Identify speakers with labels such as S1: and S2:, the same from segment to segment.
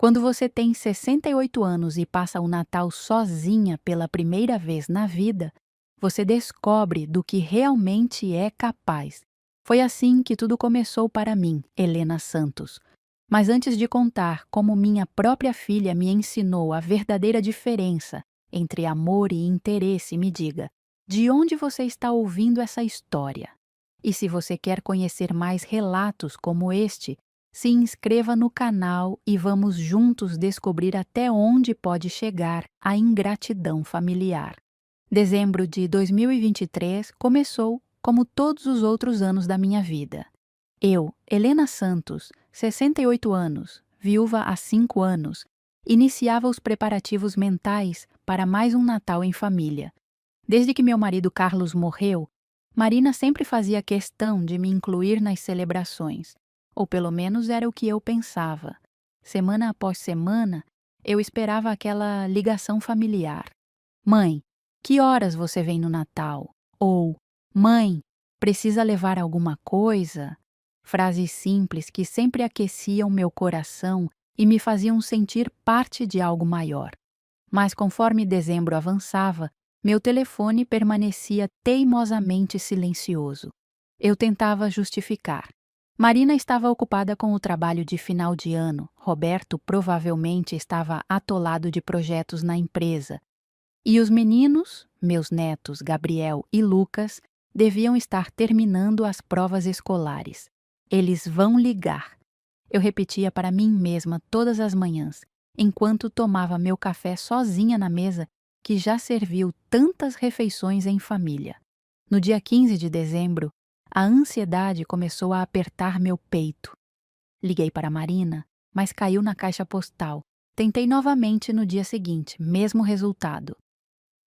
S1: Quando você tem 68 anos e passa o Natal sozinha pela primeira vez na vida, você descobre do que realmente é capaz. Foi assim que tudo começou para mim, Helena Santos. Mas antes de contar como minha própria filha me ensinou a verdadeira diferença entre amor e interesse, me diga, de onde você está ouvindo essa história? E se você quer conhecer mais relatos como este, se inscreva no canal e vamos juntos descobrir até onde pode chegar a ingratidão familiar. Dezembro de 2023 começou como todos os outros anos da minha vida. Eu, Helena Santos, 68 anos, viúva há 5 anos, iniciava os preparativos mentais para mais um Natal em família. Desde que meu marido Carlos morreu, Marina sempre fazia questão de me incluir nas celebrações, ou pelo menos era o que eu pensava. Semana após semana, eu esperava aquela ligação familiar. Mãe, que horas você vem no Natal? Ou, mãe, precisa levar alguma coisa? Frases simples que sempre aqueciam meu coração e me faziam sentir parte de algo maior. Mas conforme dezembro avançava, meu telefone permanecia teimosamente silencioso. Eu tentava justificar. Marina estava ocupada com o trabalho de final de ano, Roberto provavelmente estava atolado de projetos na empresa. E os meninos, meus netos Gabriel e Lucas, deviam estar terminando as provas escolares. Eles vão ligar. Eu repetia para mim mesma todas as manhãs, enquanto tomava meu café sozinha na mesa, que já serviu tantas refeições em família. No dia 15 de dezembro, a ansiedade começou a apertar meu peito. Liguei para Marina, mas caiu na caixa postal. Tentei novamente no dia seguinte, mesmo resultado.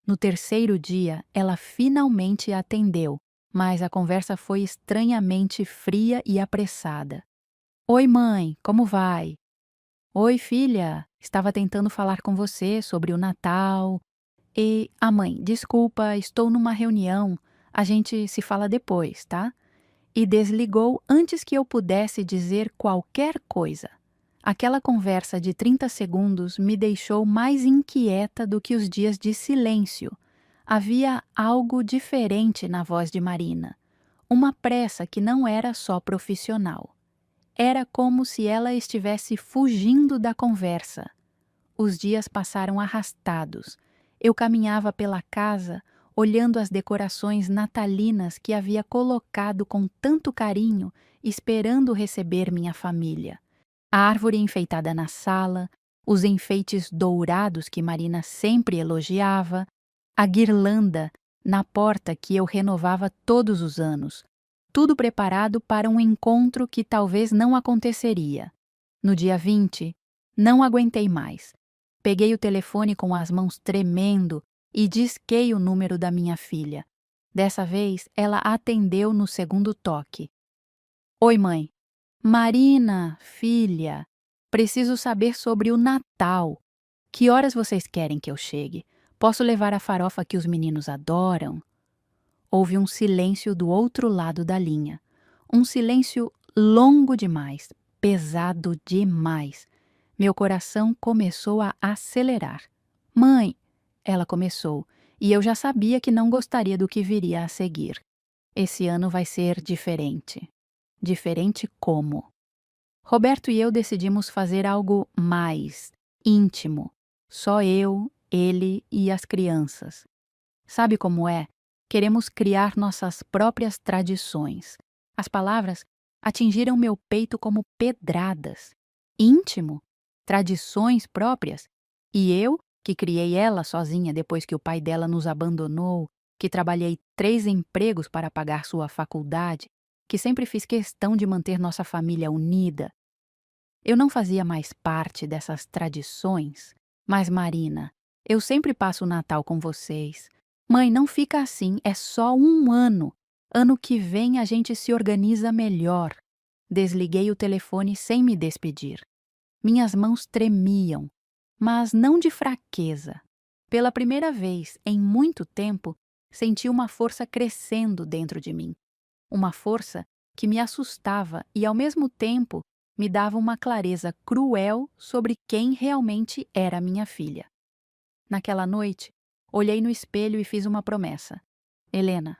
S1: No terceiro dia, ela finalmente atendeu, mas a conversa foi estranhamente fria e apressada. Oi, mãe, como vai? Oi, filha, estava tentando falar com você sobre o Natal. E, mãe, desculpa, estou numa reunião, a gente se fala depois, tá? E desligou antes que eu pudesse dizer qualquer coisa. Aquela conversa de 30 segundos me deixou mais inquieta do que os dias de silêncio. Havia algo diferente na voz de Marina. Uma pressa que não era só profissional. Era como se ela estivesse fugindo da conversa. Os dias passaram arrastados. Eu caminhava pela casa, olhando as decorações natalinas que havia colocado com tanto carinho, esperando receber minha família. A árvore enfeitada na sala, os enfeites dourados que Marina sempre elogiava, a guirlanda na porta que eu renovava todos os anos, tudo preparado para um encontro que talvez não aconteceria. No dia 20, não aguentei mais. Peguei o telefone com as mãos tremendo e disquei o número da minha filha. Dessa vez, ela atendeu no segundo toque. Oi, mãe. Marina, filha, preciso saber sobre o Natal. Que horas vocês querem que eu chegue? Posso levar a farofa que os meninos adoram? Houve um silêncio do outro lado da linha. Um silêncio longo demais, pesado demais. Meu coração começou a acelerar. Mãe, ela começou, e eu já sabia que não gostaria do que viria a seguir. Esse ano vai ser diferente. Diferente como? Roberto e eu decidimos fazer algo mais íntimo. Só eu, ele e as crianças. Sabe como é? Queremos criar nossas próprias tradições. As palavras atingiram meu peito como pedradas. Íntimo? Tradições próprias? E eu, que criei ela sozinha depois que o pai dela nos abandonou, que trabalhei 3 empregos para pagar sua faculdade, que sempre fiz questão de manter nossa família unida. Eu não fazia mais parte dessas tradições. Mas, Marina, eu sempre passo o Natal com vocês. Mãe, não fica assim, é só um ano. Ano que vem a gente se organiza melhor. Desliguei o telefone sem me despedir. Minhas mãos tremiam, mas não de fraqueza. Pela primeira vez em muito tempo, senti uma força crescendo dentro de mim. Uma força que me assustava e, ao mesmo tempo, me dava uma clareza cruel sobre quem realmente era minha filha. Naquela noite, olhei no espelho e fiz uma promessa. Helena,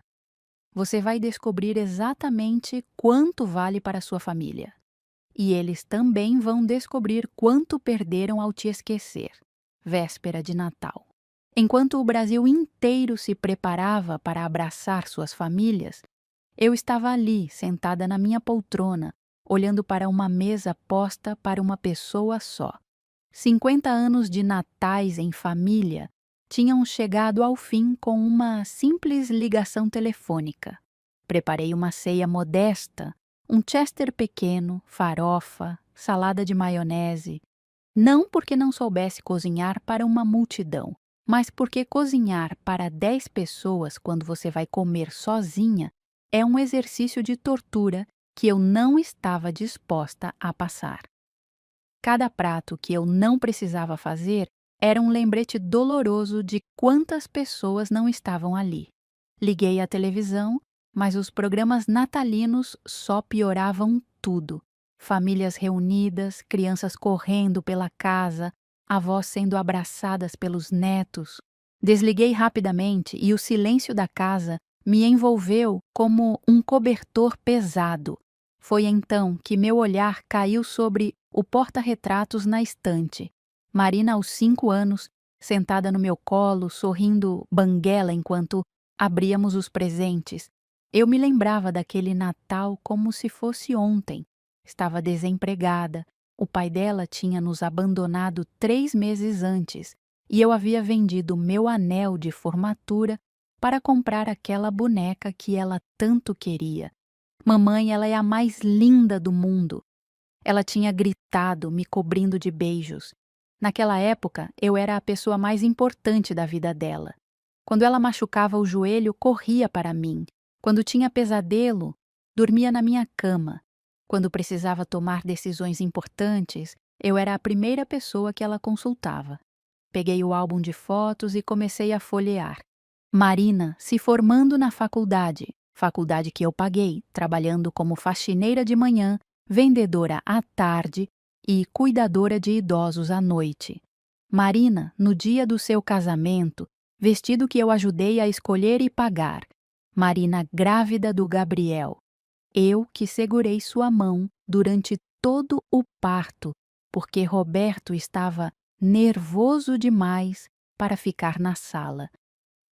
S1: você vai descobrir exatamente quanto vale para sua família. E eles também vão descobrir quanto perderam ao te esquecer. Véspera de Natal. Enquanto o Brasil inteiro se preparava para abraçar suas famílias, eu estava ali, sentada na minha poltrona, olhando para uma mesa posta para uma pessoa só. 50 anos de natais em família tinham chegado ao fim com uma simples ligação telefônica. Preparei uma ceia modesta, um chester pequeno, farofa, salada de maionese. Não porque não soubesse cozinhar para uma multidão, mas porque cozinhar para 10 pessoas quando você vai comer sozinha é um exercício de tortura que eu não estava disposta a passar. Cada prato que eu não precisava fazer era um lembrete doloroso de quantas pessoas não estavam ali. Liguei a televisão, mas os programas natalinos só pioravam tudo. Famílias reunidas, crianças correndo pela casa, avós sendo abraçadas pelos netos. Desliguei rapidamente e o silêncio da casa me envolveu como um cobertor pesado. Foi então que meu olhar caiu sobre o porta-retratos na estante. Marina, aos 5 anos, sentada no meu colo, sorrindo banguela enquanto abríamos os presentes. Eu me lembrava daquele Natal como se fosse ontem. Estava desempregada. O pai dela tinha nos abandonado 3 meses antes e eu havia vendido meu anel de formatura para comprar aquela boneca que ela tanto queria. Mamãe, ela é a mais linda do mundo. Ela tinha gritado, me cobrindo de beijos. Naquela época, eu era a pessoa mais importante da vida dela. Quando ela machucava o joelho, corria para mim. Quando tinha pesadelo, dormia na minha cama. Quando precisava tomar decisões importantes, eu era a primeira pessoa que ela consultava. Peguei o álbum de fotos e comecei a folhear. Marina se formando na faculdade que eu paguei, trabalhando como faxineira de manhã, vendedora à tarde e cuidadora de idosos à noite. Marina, no dia do seu casamento, vestido que eu ajudei a escolher e pagar. Marina grávida do Gabriel. Eu que segurei sua mão durante todo o parto, porque Roberto estava nervoso demais para ficar na sala.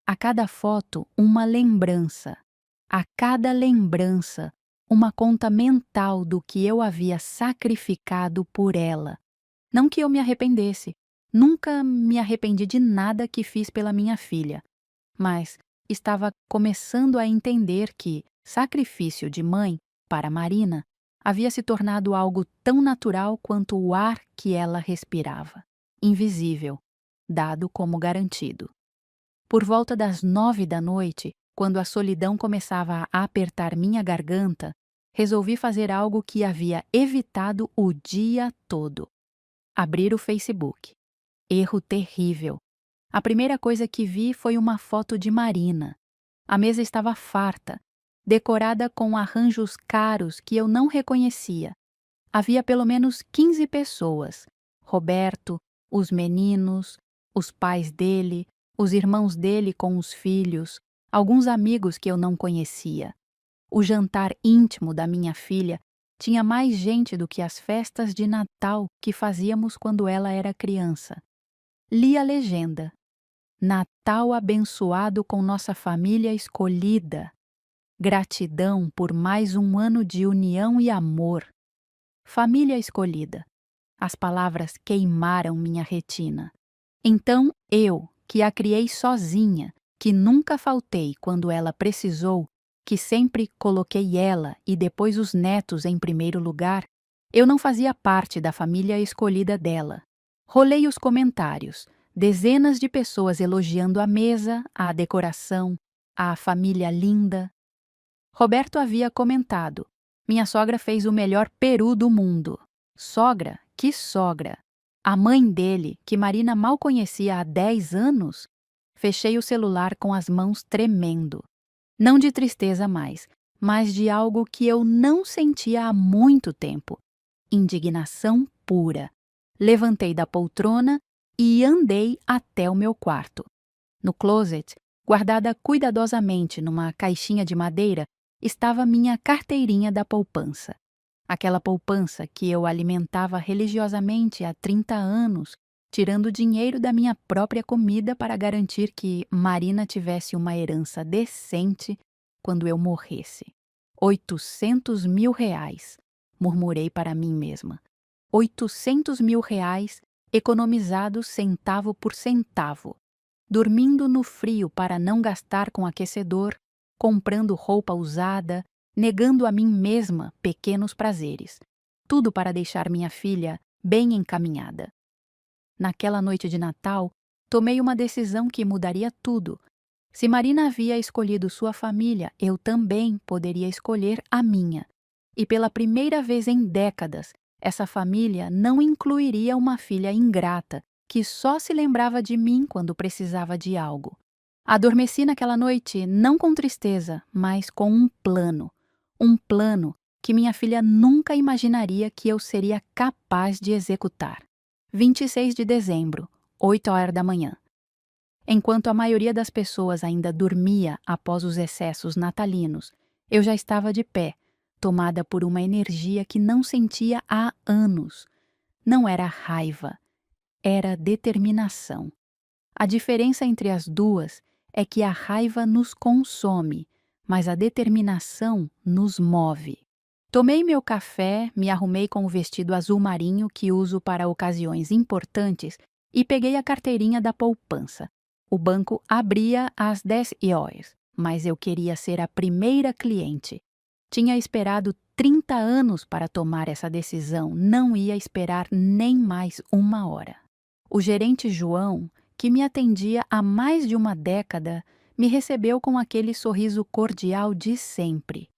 S1: A cada foto, uma lembrança. A cada lembrança, uma conta mental do que eu havia sacrificado por ela. Não que eu me arrependesse. Nunca me arrependi de nada que fiz pela minha filha. Mas estava começando a entender que sacrifício de mãe, para Marina, havia se tornado algo tão natural quanto o ar que ela respirava. Invisível, dado como garantido. Por volta das 9 da noite, quando a solidão começava a apertar minha garganta, resolvi fazer algo que havia evitado o dia todo. Abrir o Facebook. Erro terrível. A primeira coisa que vi foi uma foto de Marina. A mesa estava farta, decorada com arranjos caros que eu não reconhecia. Havia pelo menos 15 pessoas. Roberto, os meninos, os pais dele, os irmãos dele com os filhos, alguns amigos que eu não conhecia. O jantar íntimo da minha filha tinha mais gente do que as festas de Natal que fazíamos quando ela era criança. Li a legenda. Natal abençoado com nossa família escolhida. Gratidão por mais um ano de união e amor. Família escolhida. As palavras queimaram minha retina. Então eu, que a criei sozinha, que nunca faltei quando ela precisou, que sempre coloquei ela e depois os netos em primeiro lugar, eu não fazia parte da família escolhida dela. Rolei os comentários, dezenas de pessoas elogiando a mesa, a decoração, a família linda. Roberto havia comentado: minha sogra fez o melhor peru do mundo. Sogra? Que sogra! A mãe dele, que Marina mal conhecia há 10 anos? Fechei o celular com as mãos tremendo. Não de tristeza mais, mas de algo que eu não sentia há muito tempo. indignação pura. Levantei da poltrona e andei até o meu quarto. No closet, guardada cuidadosamente numa caixinha de madeira, estava minha carteirinha da poupança. Aquela poupança que eu alimentava religiosamente há 30 anos, tirando dinheiro da minha própria comida para garantir que Marina tivesse uma herança decente quando eu morresse. 800 mil reais, murmurei para mim mesma. 800 mil reais economizados centavo por centavo. Dormindo no frio para não gastar com aquecedor, comprando roupa usada, negando a mim mesma pequenos prazeres. Tudo para deixar minha filha bem encaminhada. Naquela noite de Natal, tomei uma decisão que mudaria tudo. Se Marina havia escolhido sua família, eu também poderia escolher a minha. E pela primeira vez em décadas, essa família não incluiria uma filha ingrata, que só se lembrava de mim quando precisava de algo. Adormeci naquela noite não com tristeza, mas com um plano. Um plano que minha filha nunca imaginaria que eu seria capaz de executar. 26 de dezembro, 8 horas da manhã. Enquanto a maioria das pessoas ainda dormia após os excessos natalinos, eu já estava de pé, tomada por uma energia que não sentia há anos. Não era raiva, era determinação. A diferença entre as duas é que a raiva nos consome, mas a determinação nos move. Tomei meu café, me arrumei com o vestido azul marinho que uso para ocasiões importantes e peguei a carteirinha da poupança. O banco abria às 10 horas, mas eu queria ser a primeira cliente. Tinha esperado 30 anos para tomar essa decisão, não ia esperar nem mais uma hora. O gerente João, que me atendia há mais de uma década, me recebeu com aquele sorriso cordial de sempre.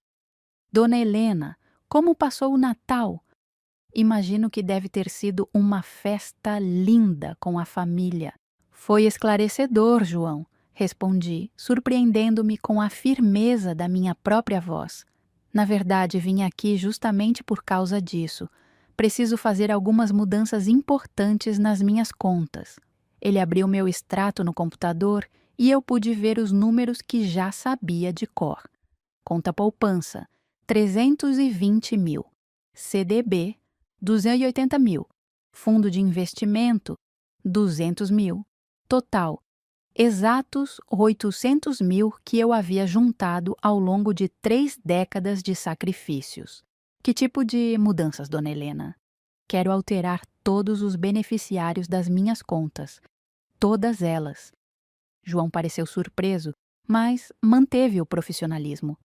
S1: Dona Helena, como passou o Natal? Imagino que deve ter sido uma festa linda com a família. Foi esclarecedor, João, respondi, surpreendendo-me com a firmeza da minha própria voz. Na verdade, vim aqui justamente por causa disso. Preciso fazer algumas mudanças importantes nas minhas contas. Ele abriu meu extrato no computador e eu pude ver os números que já sabia de cor. Conta poupança, 320 mil. CDB, 280 mil. Fundo de investimento, 200 mil. Total, exatos 800 mil que eu havia juntado ao longo de 3 décadas de sacrifícios. Que tipo de mudanças, Dona Helena? Quero alterar todos os beneficiários das minhas contas. Todas elas. João pareceu surpreso, mas manteve o profissionalismo.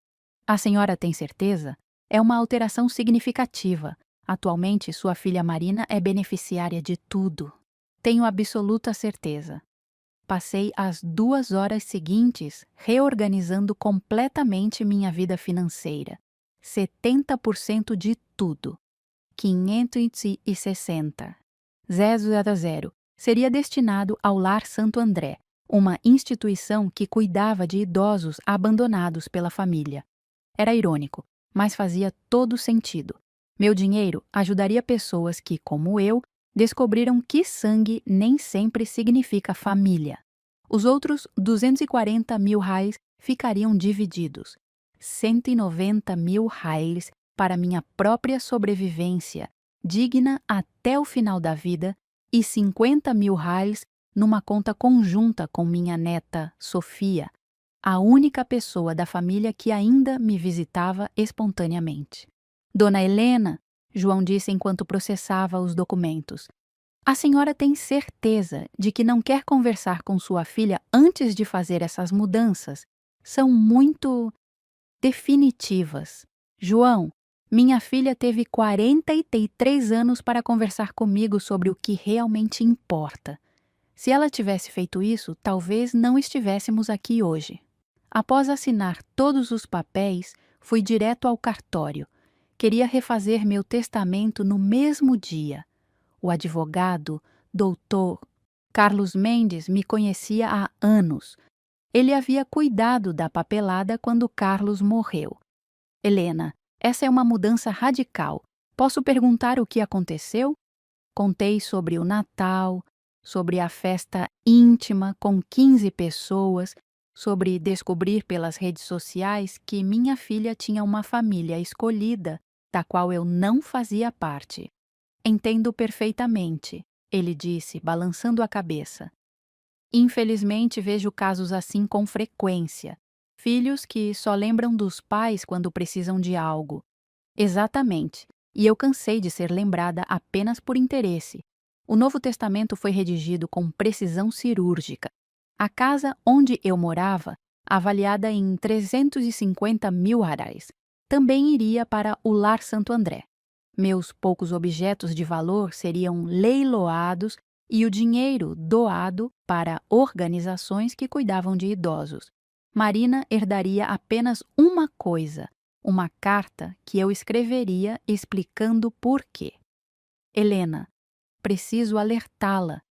S1: A senhora tem certeza? É uma alteração significativa. Atualmente, sua filha Marina é beneficiária de tudo. Tenho absoluta certeza. Passei as 2 horas seguintes reorganizando completamente minha vida financeira. 70% de tudo. 560. 000 seria destinado ao Lar Santo André, uma instituição que cuidava de idosos abandonados pela família. Era irônico, mas fazia todo sentido. Meu dinheiro ajudaria pessoas que, como eu, descobriram que sangue nem sempre significa família. Os outros 240 mil reais ficariam divididos. 190 mil reais para minha própria sobrevivência, digna até o final da vida, e 50 mil reais numa conta conjunta com minha neta, Sofia, a única pessoa da família que ainda me visitava espontaneamente. Dona Helena, João disse enquanto processava os documentos, a senhora tem certeza de que não quer conversar com sua filha antes de fazer essas mudanças? São muito definitivas. João, minha filha teve 43 anos para conversar comigo sobre o que realmente importa. Se ela tivesse feito isso, talvez não estivéssemos aqui hoje. Após assinar todos os papéis, fui direto ao cartório. Queria refazer meu testamento no mesmo dia. O advogado, doutor Carlos Mendes, me conhecia há anos. Ele havia cuidado da papelada quando Carlos morreu. Helena, essa é uma mudança radical. Posso perguntar o que aconteceu? Contei sobre o Natal, sobre a festa íntima com 15 pessoas, sobre descobrir pelas redes sociais que minha filha tinha uma família escolhida, da qual eu não fazia parte. Entendo perfeitamente, ele disse, balançando a cabeça. Infelizmente, vejo casos assim com frequência. Filhos que só lembram dos pais quando precisam de algo. Exatamente. E eu cansei de ser lembrada apenas por interesse. O Novo Testamento foi redigido com precisão cirúrgica. A casa onde eu morava, avaliada em 350 mil reais, também iria para o Lar Santo André. Meus poucos objetos de valor seriam leiloados e o dinheiro doado para organizações que cuidavam de idosos. Marina herdaria apenas uma coisa: uma carta que eu escreveria explicando por quê. Helena, preciso alertá-la.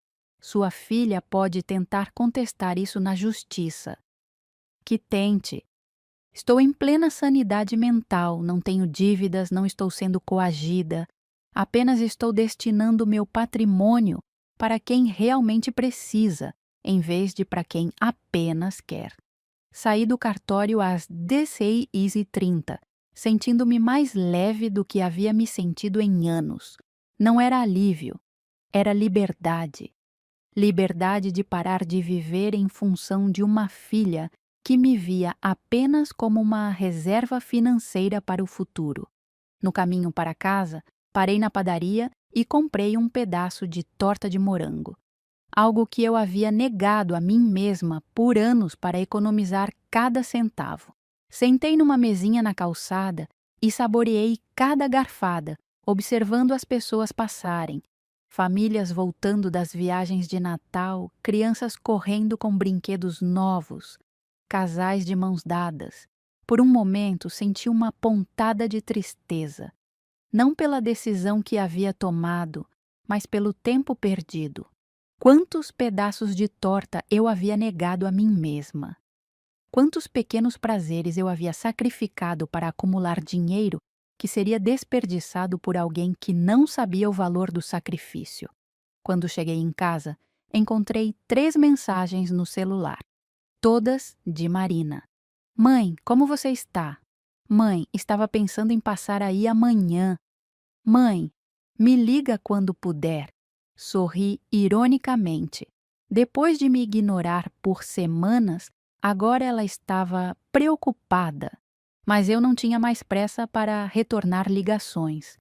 S1: Sua filha pode tentar contestar isso na justiça. Que tente. Estou em plena sanidade mental, não tenho dívidas, não estou sendo coagida. Apenas estou destinando meu patrimônio para quem realmente precisa, em vez de para quem apenas quer. Saí do cartório às 16h30, sentindo-me mais leve do que havia me sentido em anos. Não era alívio, era liberdade. Liberdade de parar de viver em função de uma filha que me via apenas como uma reserva financeira para o futuro. No caminho para casa, parei na padaria e comprei um pedaço de torta de morango. Algo que eu havia negado a mim mesma por anos para economizar cada centavo. Sentei numa mesinha na calçada e saboreei cada garfada, observando as pessoas passarem. Famílias voltando das viagens de Natal, crianças correndo com brinquedos novos, casais de mãos dadas. Por um momento senti uma pontada de tristeza. Não pela decisão que havia tomado, mas pelo tempo perdido. Quantos pedaços de torta eu havia negado a mim mesma? Quantos pequenos prazeres eu havia sacrificado para acumular dinheiro que seria desperdiçado por alguém que não sabia o valor do sacrifício? Quando cheguei em casa, encontrei 3 mensagens no celular, todas de Marina. Mãe, como você está? Mãe, estava pensando em passar aí amanhã. Mãe, me liga quando puder. Sorri ironicamente. Depois de me ignorar por semanas, agora ela estava preocupada. Mas eu não tinha mais pressa para retornar ligações.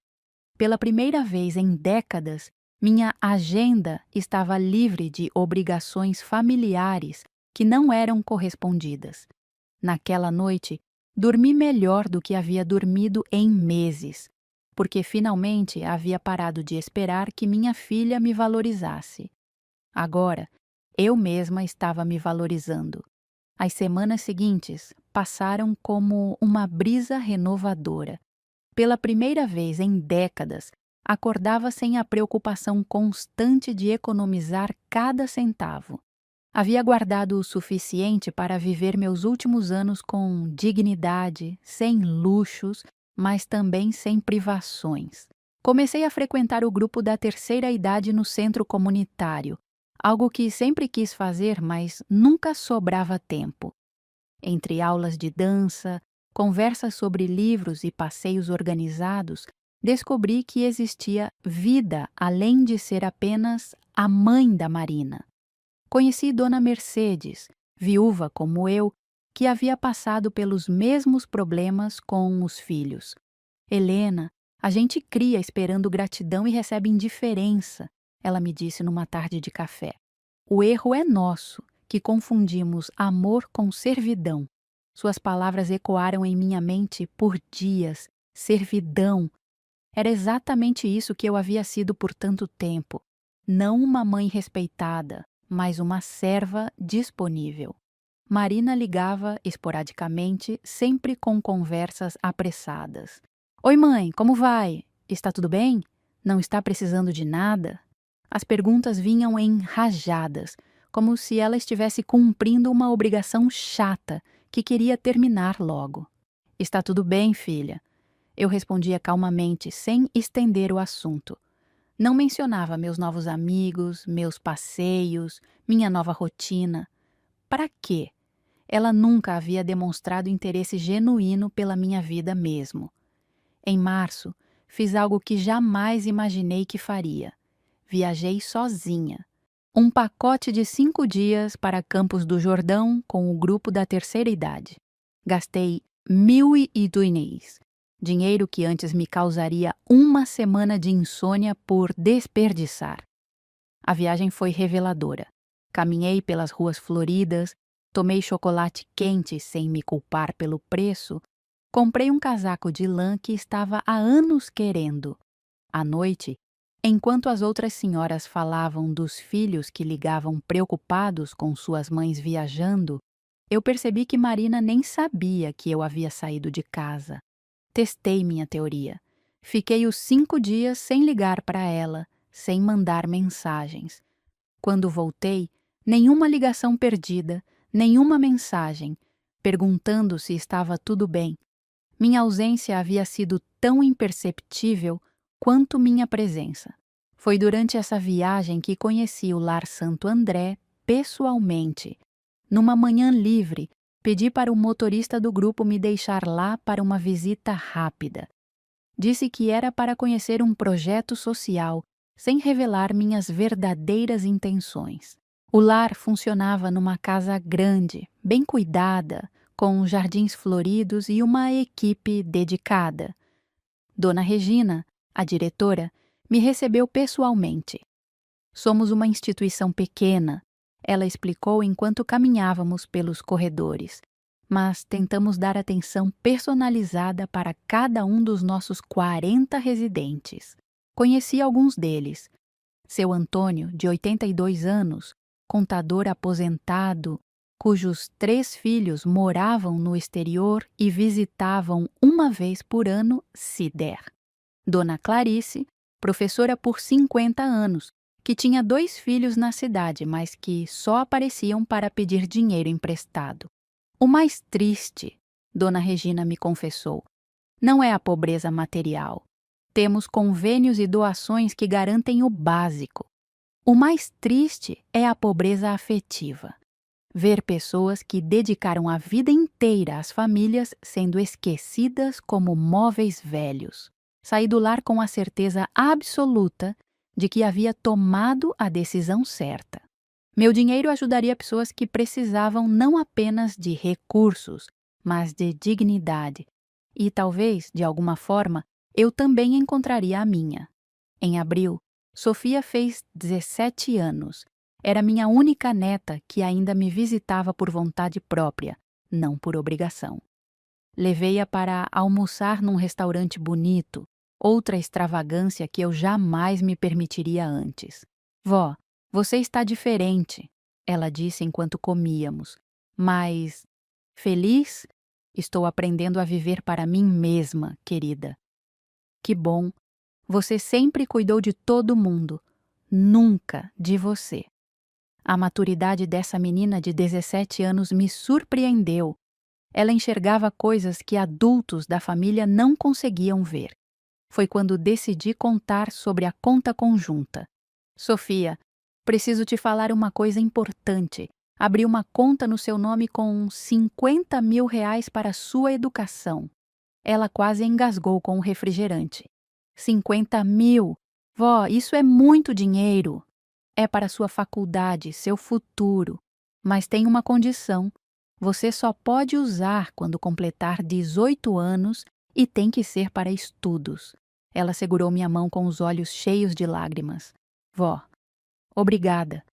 S1: Pela primeira vez em décadas, minha agenda estava livre de obrigações familiares que não eram correspondidas. Naquela noite, dormi melhor do que havia dormido em meses, porque finalmente havia parado de esperar que minha filha me valorizasse. Agora, eu mesma estava me valorizando. As semanas seguintes passaram como uma brisa renovadora. Pela primeira vez em décadas, acordava sem a preocupação constante de economizar cada centavo. Havia guardado o suficiente para viver meus últimos anos com dignidade, sem luxos, mas também sem privações. Comecei a frequentar o grupo da terceira idade no centro comunitário, algo que sempre quis fazer, mas nunca sobrava tempo. Entre aulas de dança, conversas sobre livros e passeios organizados, descobri que existia vida além de ser apenas a mãe da Marina. Conheci Dona Mercedes, viúva como eu, que havia passado pelos mesmos problemas com os filhos. Helena, a gente cria esperando gratidão e recebe indiferença, ela me disse numa tarde de café. O erro é nosso, que confundimos amor com servidão. Suas palavras ecoaram em minha mente por dias. Servidão. Era exatamente isso que eu havia sido por tanto tempo. Não uma mãe respeitada, mas uma serva disponível. Marina ligava esporadicamente, sempre com conversas apressadas. Oi, mãe, como vai? Está tudo bem? Não está precisando de nada? As perguntas vinham em rajadas, como se ela estivesse cumprindo uma obrigação chata que queria terminar logo. Está tudo bem, filha. Eu respondia calmamente, sem estender o assunto. Não mencionava meus novos amigos, meus passeios, minha nova rotina. Para quê? Ela nunca havia demonstrado interesse genuíno pela minha vida mesmo. Em março, fiz algo que jamais imaginei que faria. Viajei sozinha. Um pacote de 5 dias para Campos do Jordão com o grupo da terceira idade. Gastei 1.000 dinheiro que antes me causaria uma semana de insônia por desperdiçar. A viagem foi reveladora. Caminhei pelas ruas floridas, tomei chocolate quente sem me culpar pelo preço, comprei um casaco de lã que estava há anos querendo. À noite, enquanto as outras senhoras falavam dos filhos que ligavam preocupados com suas mães viajando, eu percebi que Marina nem sabia que eu havia saído de casa. Testei minha teoria. Fiquei os 5 dias sem ligar para ela, sem mandar mensagens. Quando voltei, nenhuma ligação perdida, nenhuma mensagem, perguntando se estava tudo bem. Minha ausência havia sido tão imperceptível quanto minha presença. Foi durante essa viagem que conheci o Lar Santo André pessoalmente. Numa manhã livre, pedi para o motorista do grupo me deixar lá para uma visita rápida. Disse que era para conhecer um projeto social, sem revelar minhas verdadeiras intenções. O lar funcionava numa casa grande, bem cuidada, com jardins floridos e uma equipe dedicada. Dona Regina, a diretora, me recebeu pessoalmente. Somos uma instituição pequena, ela explicou enquanto caminhávamos pelos corredores, mas tentamos dar atenção personalizada para cada um dos nossos 40 residentes. Conheci alguns deles. Seu Antônio, de 82 anos, contador aposentado, cujos 3 filhos moravam no exterior e visitavam uma vez por ano, se der. Dona Clarice, professora por 50 anos, que tinha 2 filhos na cidade, mas que só apareciam para pedir dinheiro emprestado. O mais triste, Dona Regina me confessou, não é a pobreza material. Temos convênios e doações que garantem o básico. O mais triste é a pobreza afetiva. Ver pessoas que dedicaram a vida inteira às famílias sendo esquecidas como móveis velhos. Saí do lar com a certeza absoluta de que havia tomado a decisão certa. Meu dinheiro ajudaria pessoas que precisavam não apenas de recursos, mas de dignidade. E talvez, de alguma forma, eu também encontraria a minha. Em abril, Sofia fez 17 anos. Era minha única neta que ainda me visitava por vontade própria, não por obrigação. Levei-a para almoçar num restaurante bonito, outra extravagância que eu jamais me permitiria antes. Vó, você está diferente, ela disse enquanto comíamos, mas feliz? Estou aprendendo a viver para mim mesma, querida. Que bom. Você sempre cuidou de todo mundo, nunca de você. A maturidade dessa menina de 17 anos me surpreendeu. Ela enxergava coisas que adultos da família não conseguiam ver. Foi quando decidi contar sobre a conta conjunta. Sofia, preciso te falar uma coisa importante. Abri uma conta no seu nome com 50 mil reais para sua educação. Ela quase engasgou com o refrigerante. 50 mil? Vó, isso é muito dinheiro. É para sua faculdade, seu futuro. Mas tem uma condição. Você só pode usar quando completar 18 anos e tem que ser para estudos. Ela segurou minha mão com os olhos cheios de lágrimas. Vó, obrigada.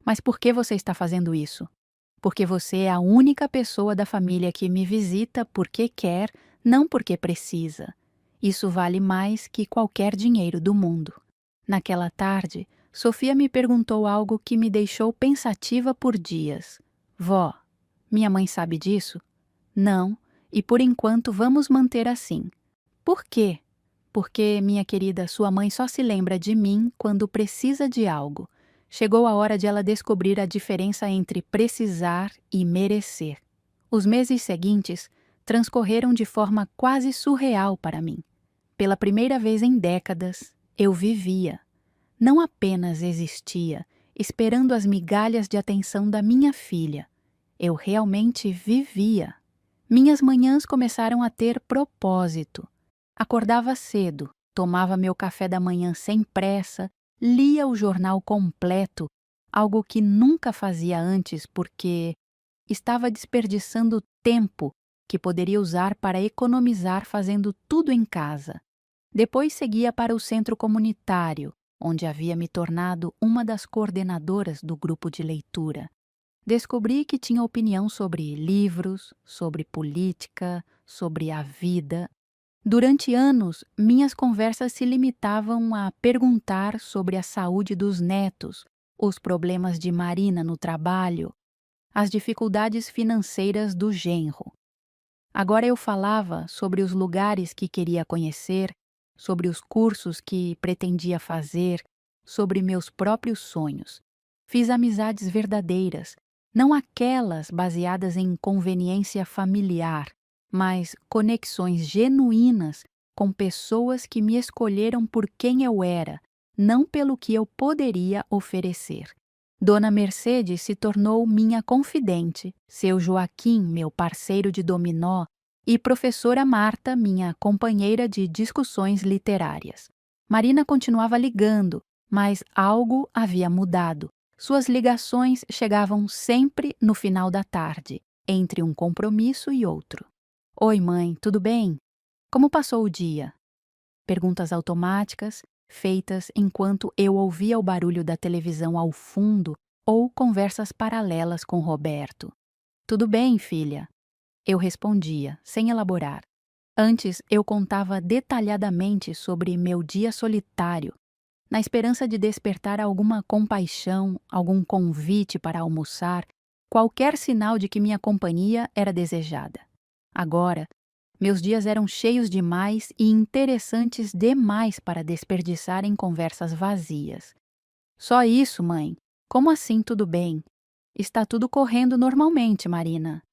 S1: Mas por que você está fazendo isso? Porque você é a única pessoa da família que me visita porque quer, não porque precisa. Isso vale mais que qualquer dinheiro do mundo. Naquela tarde, Sofia me perguntou algo que me deixou pensativa por dias. Vó, minha mãe sabe disso? Não, e por enquanto vamos manter assim. Por quê? Porque, minha querida, sua mãe só se lembra de mim quando precisa de algo. Chegou a hora de ela descobrir a diferença entre precisar e merecer. Os meses seguintes transcorreram de forma quase surreal para mim. Pela primeira vez em décadas, eu vivia. Não apenas existia, esperando as migalhas de atenção da minha filha. Eu realmente vivia. Minhas manhãs começaram a ter propósito. Acordava cedo, tomava meu café da manhã sem pressa, lia o jornal completo, algo que nunca fazia antes porque estava desperdiçando tempo que poderia usar para economizar fazendo tudo em casa. Depois seguia para o centro comunitário, onde havia me tornado uma das coordenadoras do grupo de leitura. Descobri que tinha opinião sobre livros, sobre política, sobre a vida. Durante anos, minhas conversas se limitavam a perguntar sobre a saúde dos netos, os problemas de Marina no trabalho, as dificuldades financeiras do genro. Agora eu falava sobre os lugares que queria conhecer, sobre os cursos que pretendia fazer, sobre meus próprios sonhos. Fiz amizades verdadeiras, não aquelas baseadas em conveniência familiar, mas conexões genuínas com pessoas que me escolheram por quem eu era, não pelo que eu poderia oferecer. Dona Mercedes se tornou minha confidente, seu Joaquim, meu parceiro de dominó, e professora Marta, minha companheira de discussões literárias. Marina continuava ligando, mas algo havia mudado. Suas ligações chegavam sempre no final da tarde, entre um compromisso e outro. Oi, mãe, tudo bem? Como passou o dia? Perguntas automáticas, feitas enquanto eu ouvia o barulho da televisão ao fundo ou conversas paralelas com Roberto. Tudo bem, filha? Eu respondia, sem elaborar. Antes, eu contava detalhadamente sobre meu dia solitário, na esperança de despertar alguma compaixão, algum convite para almoçar, qualquer sinal de que minha companhia era desejada. Agora, meus dias eram cheios demais e interessantes demais para desperdiçar em conversas vazias. Só isso, mãe. Como assim tudo bem? Está tudo correndo normalmente, Marina.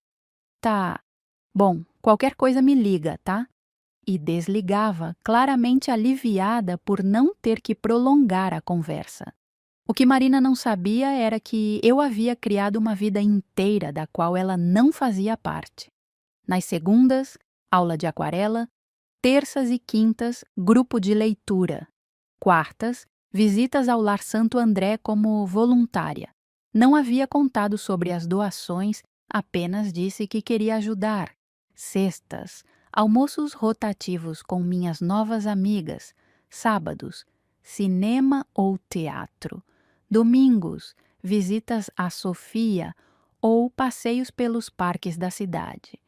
S1: Tá. Bom, qualquer coisa me liga, tá? E desligava, claramente aliviada por não ter que prolongar a conversa. O que Marina não sabia era que eu havia criado uma vida inteira da qual ela não fazia parte. Nas segundas, aula de aquarela, terças e quintas, grupo de leitura. Quartas, visitas ao Lar Santo André como voluntária. Não havia contado sobre as doações, apenas disse que queria ajudar. Sextas, almoços rotativos com minhas novas amigas. Sábados, cinema ou teatro. Domingos, visitas à Sofia ou passeios pelos parques da cidade.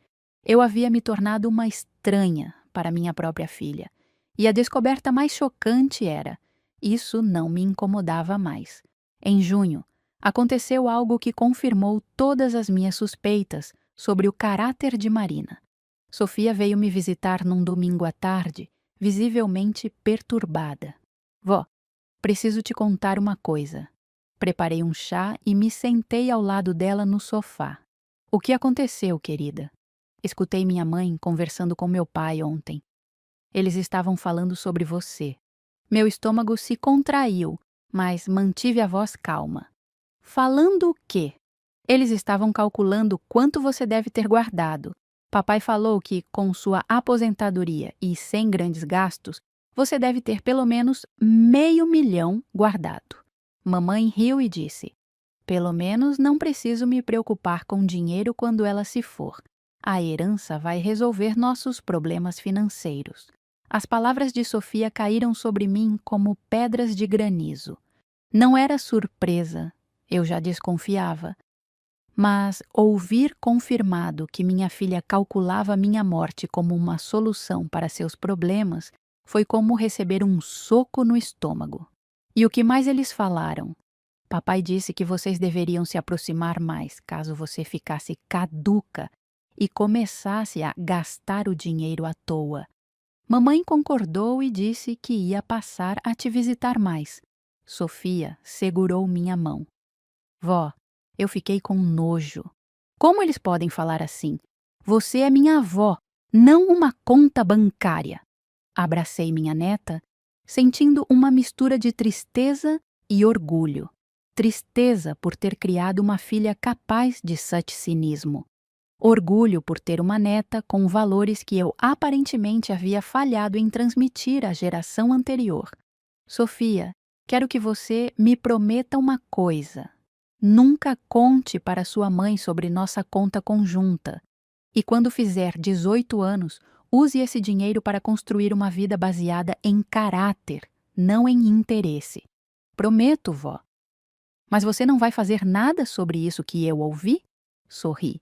S1: Eu havia me tornado uma estranha para minha própria filha. E a descoberta mais chocante era: isso não me incomodava mais. Em junho, aconteceu algo que confirmou todas as minhas suspeitas sobre o caráter de Marina. Sofia veio me visitar num domingo à tarde, visivelmente perturbada. Vó, preciso te contar uma coisa. Preparei um chá e me sentei ao lado dela no sofá. O que aconteceu, querida? Escutei minha mãe conversando com meu pai ontem. Eles estavam falando sobre você. Meu estômago se contraiu, mas mantive a voz calma. Falando o quê? Eles estavam calculando quanto você deve ter guardado. Papai falou que, com sua aposentadoria e sem grandes gastos, você deve ter pelo menos R$ 500.000 guardado. Mamãe riu e disse: pelo menos não preciso me preocupar com dinheiro quando ela se for. A herança vai resolver nossos problemas financeiros. As palavras de Sofia caíram sobre mim como pedras de granizo. Não era surpresa, eu já desconfiava. Mas ouvir confirmado que minha filha calculava minha morte como uma solução para seus problemas foi como receber um soco no estômago. E o que mais eles falaram? Papai disse que vocês deveriam se aproximar mais caso você ficasse caduca e começasse a gastar o dinheiro à toa. Mamãe concordou e disse que ia passar a te visitar mais. Sofia segurou minha mão. Vó, eu fiquei com nojo. Como eles podem falar assim? Você é minha avó, não uma conta bancária. Abracei minha neta, sentindo uma mistura de tristeza e orgulho. Tristeza por ter criado uma filha capaz de such cinismo. Orgulho por ter uma neta com valores que eu aparentemente havia falhado em transmitir à geração anterior. Sofia, quero que você me prometa uma coisa. Nunca conte para sua mãe sobre nossa conta conjunta. E quando fizer 18 anos, use esse dinheiro para construir uma vida baseada em caráter, não em interesse. Prometo, vó. Mas você não vai fazer nada sobre isso que eu ouvi? Sorri.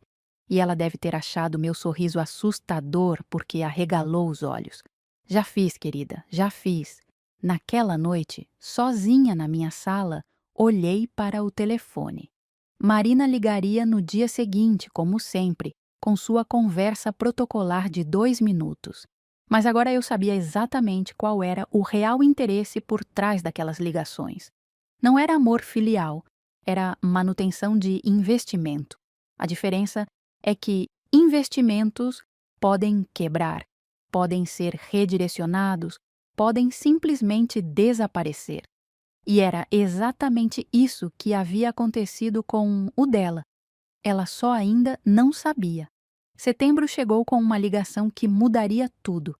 S1: E ela deve ter achado meu sorriso assustador porque arregalou os olhos. Já fiz, querida, já fiz. Naquela noite, sozinha na minha sala, olhei para o telefone. Marina ligaria no dia seguinte, como sempre, com sua conversa protocolar de 2 minutos. Mas agora eu sabia exatamente qual era o real interesse por trás daquelas ligações. Não era amor filial, era manutenção de investimento. A diferença é que investimentos podem quebrar, podem ser redirecionados, podem simplesmente desaparecer. E era exatamente isso que havia acontecido com o dela. Ela só ainda não sabia. Setembro chegou com uma ligação que mudaria tudo.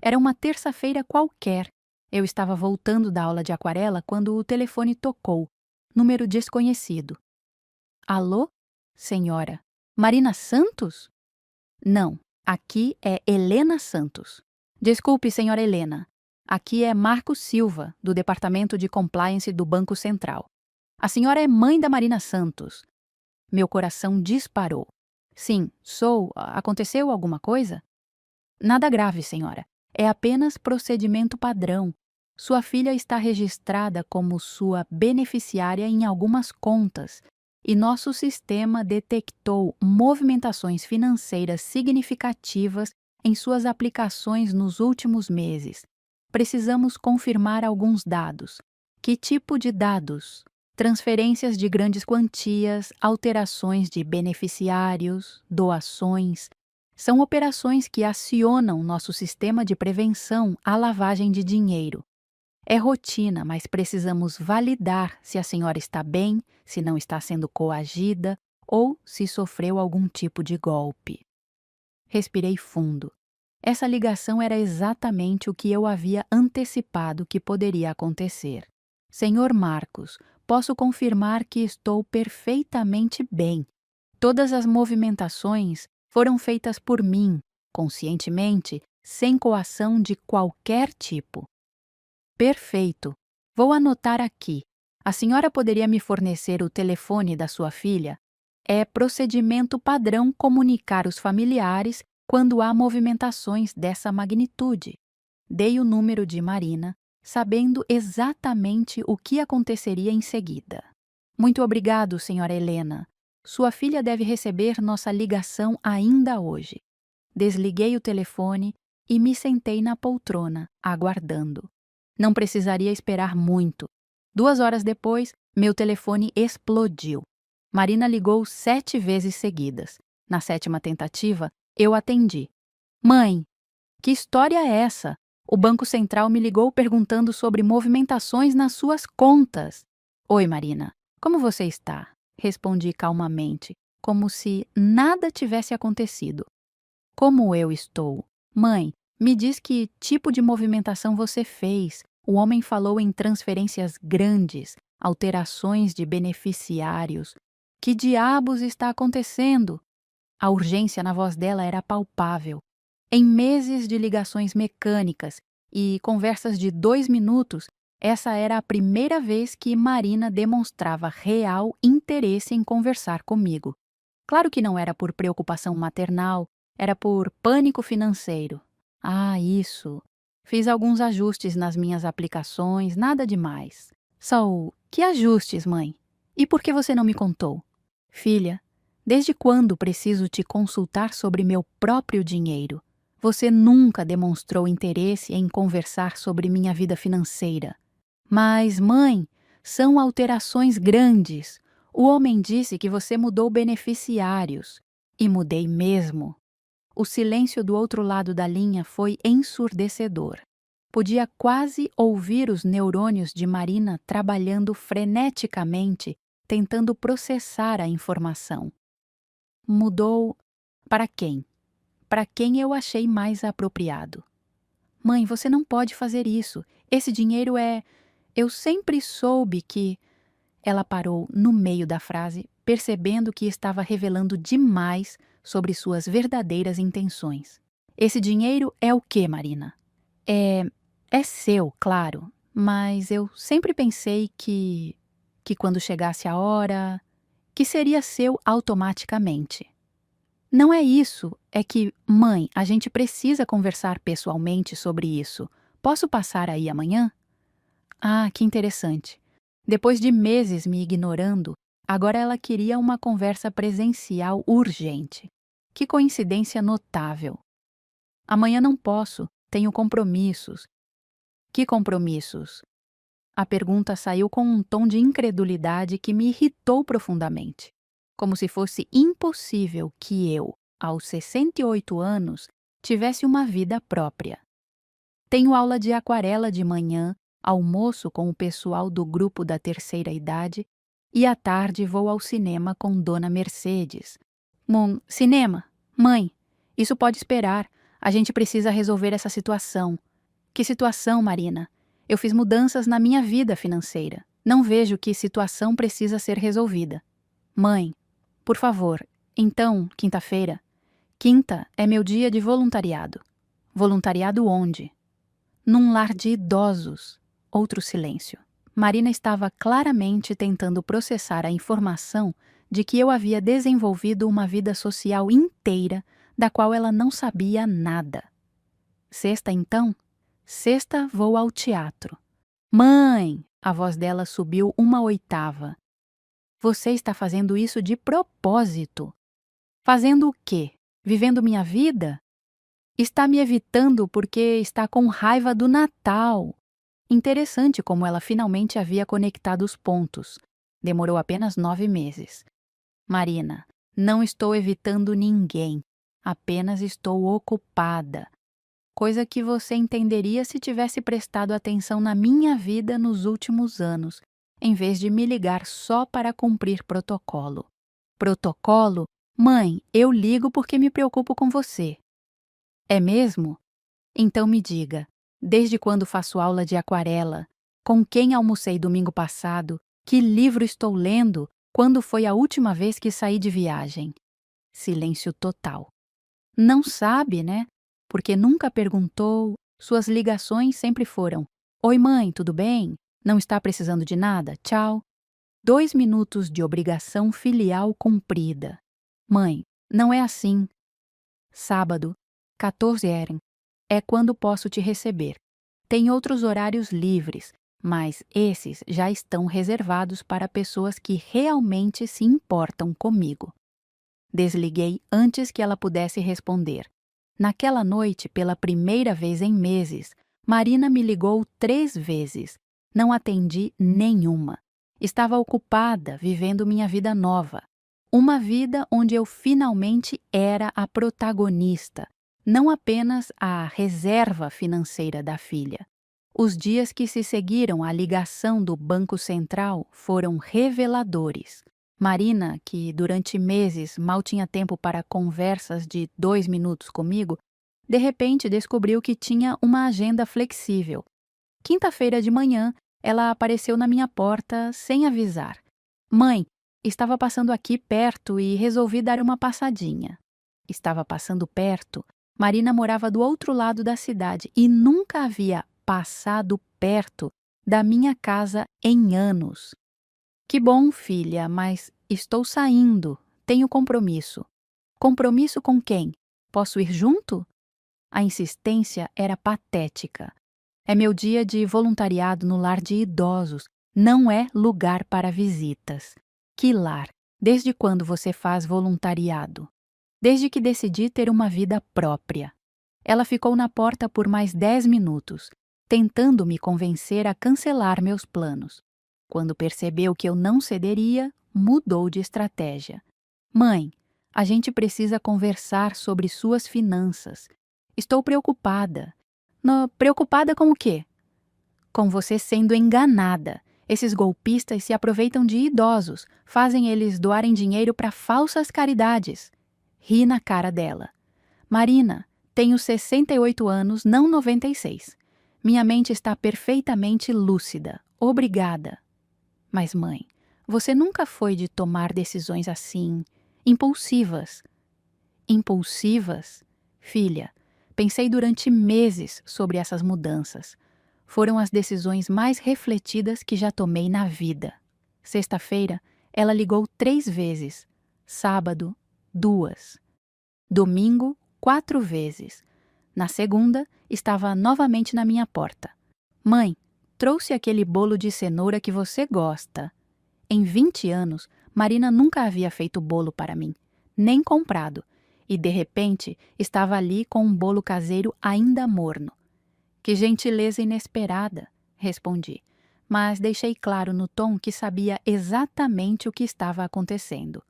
S1: Era uma terça-feira qualquer. Eu estava voltando da aula de aquarela quando o telefone tocou. Número desconhecido. Alô? Senhora. Marina Santos? Não, aqui é Helena Santos. Desculpe, senhora Helena. Aqui é Marco Silva, do Departamento de Compliance do Banco Central. A senhora é mãe da Marina Santos. Meu coração disparou. Sim, sou. Aconteceu alguma coisa? Nada grave, senhora. É apenas procedimento padrão. Sua filha está registrada como sua beneficiária em algumas contas e nosso sistema detectou movimentações financeiras significativas em suas aplicações nos últimos meses. Precisamos confirmar alguns dados. Que tipo de dados? Transferências de grandes quantias, alterações de beneficiários, doações. São operações que acionam nosso sistema de prevenção à lavagem de dinheiro. É rotina, mas precisamos validar se a senhora está bem, se não está sendo coagida ou se sofreu algum tipo de golpe. Respirei fundo. Essa ligação era exatamente o que eu havia antecipado que poderia acontecer. Senhor Marcos, posso confirmar que estou perfeitamente bem. Todas as movimentações foram feitas por mim, conscientemente, sem coação de qualquer tipo. Perfeito. Vou anotar aqui. A senhora poderia me fornecer o telefone da sua filha? É procedimento padrão comunicar os familiares quando há movimentações dessa magnitude. Dei o número de Marina, sabendo exatamente o que aconteceria em seguida. Muito obrigado, senhora Helena. Sua filha deve receber nossa ligação ainda hoje. Desliguei o telefone e me sentei na poltrona, aguardando. Não precisaria esperar muito. 2 horas depois, meu telefone explodiu. Marina ligou 7 vezes seguidas. Na 7ª tentativa, eu atendi. Mãe, que história é essa? O Banco Central me ligou perguntando sobre movimentações nas suas contas. Oi, Marina. Como você está? Respondi calmamente, como se nada tivesse acontecido. Como eu estou? Mãe, me diz que tipo de movimentação você fez. O homem falou em transferências grandes, alterações de beneficiários. Que diabos está acontecendo? A urgência na voz dela era palpável. Em meses de ligações mecânicas e conversas de 2 minutos, essa era a primeira vez que Marina demonstrava real interesse em conversar comigo. Claro que não era por preocupação maternal, era por pânico financeiro. Ah, isso. Fiz alguns ajustes nas minhas aplicações, nada demais. Saul, que ajustes, mãe? E por que você não me contou? Filha, desde quando preciso te consultar sobre meu próprio dinheiro? Você nunca demonstrou interesse em conversar sobre minha vida financeira. Mas, mãe, são alterações grandes. O homem disse que você mudou beneficiários. E mudei mesmo. O silêncio do outro lado da linha foi ensurdecedor. Podia quase ouvir os neurônios de Marina trabalhando freneticamente, tentando processar a informação. Mudou para quem? Para quem eu achei mais apropriado. Mãe, você não pode fazer isso. Esse dinheiro é. Eu sempre soube que. Ela parou no meio da frase, percebendo que estava revelando demais sobre suas verdadeiras intenções. Esse dinheiro é o quê, Marina? É seu, claro, mas eu sempre pensei que quando chegasse a hora, que seria seu automaticamente. Não é isso, é que, mãe, a gente precisa conversar pessoalmente sobre isso. Posso passar aí amanhã? Ah, que interessante. Depois de meses me ignorando, agora ela queria uma conversa presencial urgente. Que coincidência notável. Amanhã não posso, tenho compromissos. Que compromissos? A pergunta saiu com um tom de incredulidade que me irritou profundamente. Como se fosse impossível que eu, aos 68 anos, tivesse uma vida própria. Tenho aula de aquarela de manhã, almoço com o pessoal do grupo da terceira idade e à tarde vou ao cinema com Dona Mercedes. Cinema? Mãe, isso pode esperar. A gente precisa resolver essa situação. Que situação, Marina? Eu fiz mudanças na minha vida financeira. Não vejo que situação precisa ser resolvida. Mãe, por favor, então, quinta-feira. Quinta é meu dia de voluntariado. Voluntariado onde? Num lar de idosos. Outro silêncio. Marina estava claramente tentando processar a informação de que eu havia desenvolvido uma vida social inteira da qual ela não sabia nada. Sexta, então? Sexta, vou ao teatro. Mãe! A voz dela subiu uma oitava. Você está fazendo isso de propósito. Fazendo o quê? Vivendo minha vida? Está me evitando porque está com raiva do Natal. Interessante como ela finalmente havia conectado os pontos. Demorou apenas 9 meses. Marina, não estou evitando ninguém. Apenas estou ocupada. Coisa que você entenderia se tivesse prestado atenção na minha vida nos últimos anos, em vez de me ligar só para cumprir protocolo. Protocolo? Mãe, eu ligo porque me preocupo com você. É mesmo? Então me diga, desde quando faço aula de aquarela? Com quem almocei domingo passado? Que livro estou lendo? Quando foi a última vez que saí de viagem? Silêncio total. Não sabe, né? Porque nunca perguntou. Suas ligações sempre foram: Oi, mãe, tudo bem? Não está precisando de nada? Tchau. 2 minutos de obrigação filial cumprida. Mãe, não é assim. Sábado, 14 Eren. É quando posso te receber. Tem outros horários livres, mas esses já estão reservados para pessoas que realmente se importam comigo. Desliguei antes que ela pudesse responder. Naquela noite, pela primeira vez em meses, Marina me ligou 3 vezes. Não atendi nenhuma. Estava ocupada vivendo minha vida nova. Uma vida onde eu finalmente era a protagonista, não apenas a reserva financeira da filha. Os dias que se seguiram à ligação do Banco Central foram reveladores. Marina, que durante meses mal tinha tempo para conversas de 2 minutos comigo, de repente descobriu que tinha uma agenda flexível. Quinta-feira de manhã, ela apareceu na minha porta sem avisar. Mãe, estava passando aqui perto e resolvi dar uma passadinha. Estava passando perto. Marina morava do outro lado da cidade e nunca havia passado perto da minha casa em anos. Que bom, filha, mas estou saindo. Tenho compromisso. Compromisso com quem? Posso ir junto? A insistência era patética. É meu dia de voluntariado no lar de idosos. Não é lugar para visitas. Que lar? Desde quando você faz voluntariado? Desde que decidi ter uma vida própria. Ela ficou na porta por mais 10 minutos, tentando me convencer a cancelar meus planos. Quando percebeu que eu não cederia, mudou de estratégia. Mãe, a gente precisa conversar sobre suas finanças. Estou preocupada. Preocupada com o quê? Com você sendo enganada. Esses golpistas se aproveitam de idosos, fazem eles doarem dinheiro para falsas caridades. Ri na cara dela. Marina, tenho 68 anos, não 96. Minha mente está perfeitamente lúcida. Obrigada. Mas, mãe, você nunca foi de tomar decisões assim, impulsivas. Impulsivas? Filha, pensei durante meses sobre essas mudanças. Foram as decisões mais refletidas que já tomei na vida. Sexta-feira, ela ligou 3 vezes. Sábado, 2. Domingo, 4 vezes. Na segunda, estava novamente na minha porta. Mãe, trouxe aquele bolo de cenoura que você gosta. Em 20 anos, Marina nunca havia feito bolo para mim, nem comprado, e de repente estava ali com um bolo caseiro ainda morno. Que gentileza inesperada, respondi, mas deixei claro no tom que sabia exatamente o que estava acontecendo.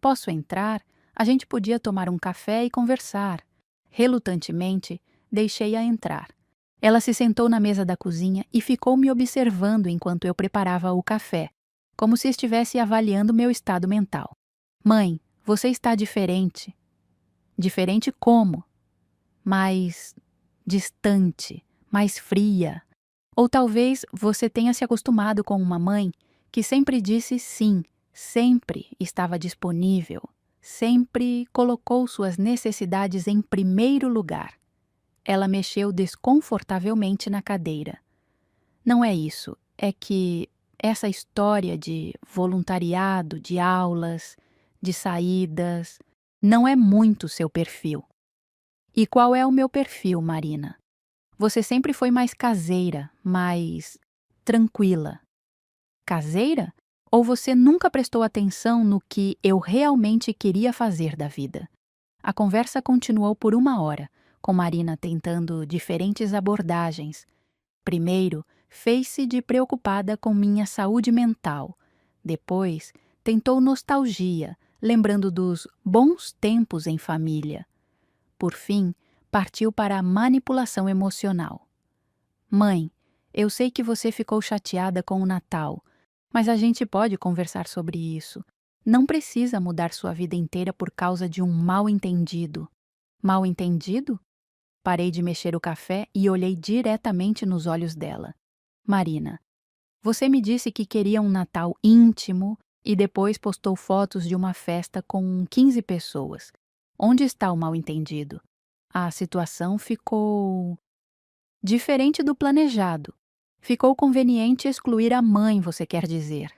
S1: Posso entrar? A gente podia tomar um café e conversar. Relutantemente, deixei-a entrar. Ela se sentou na mesa da cozinha e ficou me observando enquanto eu preparava o café, como se estivesse avaliando meu estado mental. Mãe, você está diferente. Diferente como? Mais distante, mais fria. Ou talvez você tenha se acostumado com uma mãe que sempre disse sim, sempre estava disponível, sempre colocou suas necessidades em primeiro lugar. Ela mexeu desconfortavelmente na cadeira. Não é isso, é que essa história de voluntariado, de aulas, de saídas, não é muito seu perfil. E qual é o meu perfil, Marina? Você sempre foi mais caseira, mais tranquila. Caseira? Ou você nunca prestou atenção no que eu realmente queria fazer da vida? A conversa continuou por 1 hora, com Marina tentando diferentes abordagens. Primeiro, fez-se de preocupada com minha saúde mental. Depois, tentou nostalgia, lembrando dos bons tempos em família. Por fim, partiu para a manipulação emocional. Mãe, eu sei que você ficou chateada com o Natal, mas a gente pode conversar sobre isso. Não precisa mudar sua vida inteira por causa de um mal-entendido. Mal-entendido? Parei de mexer o café e olhei diretamente nos olhos dela. Marina, você me disse que queria um Natal íntimo e depois postou fotos de uma festa com 15 pessoas. Onde está o mal-entendido? A situação ficou diferente do planejado. Ficou conveniente excluir a mãe, você quer dizer.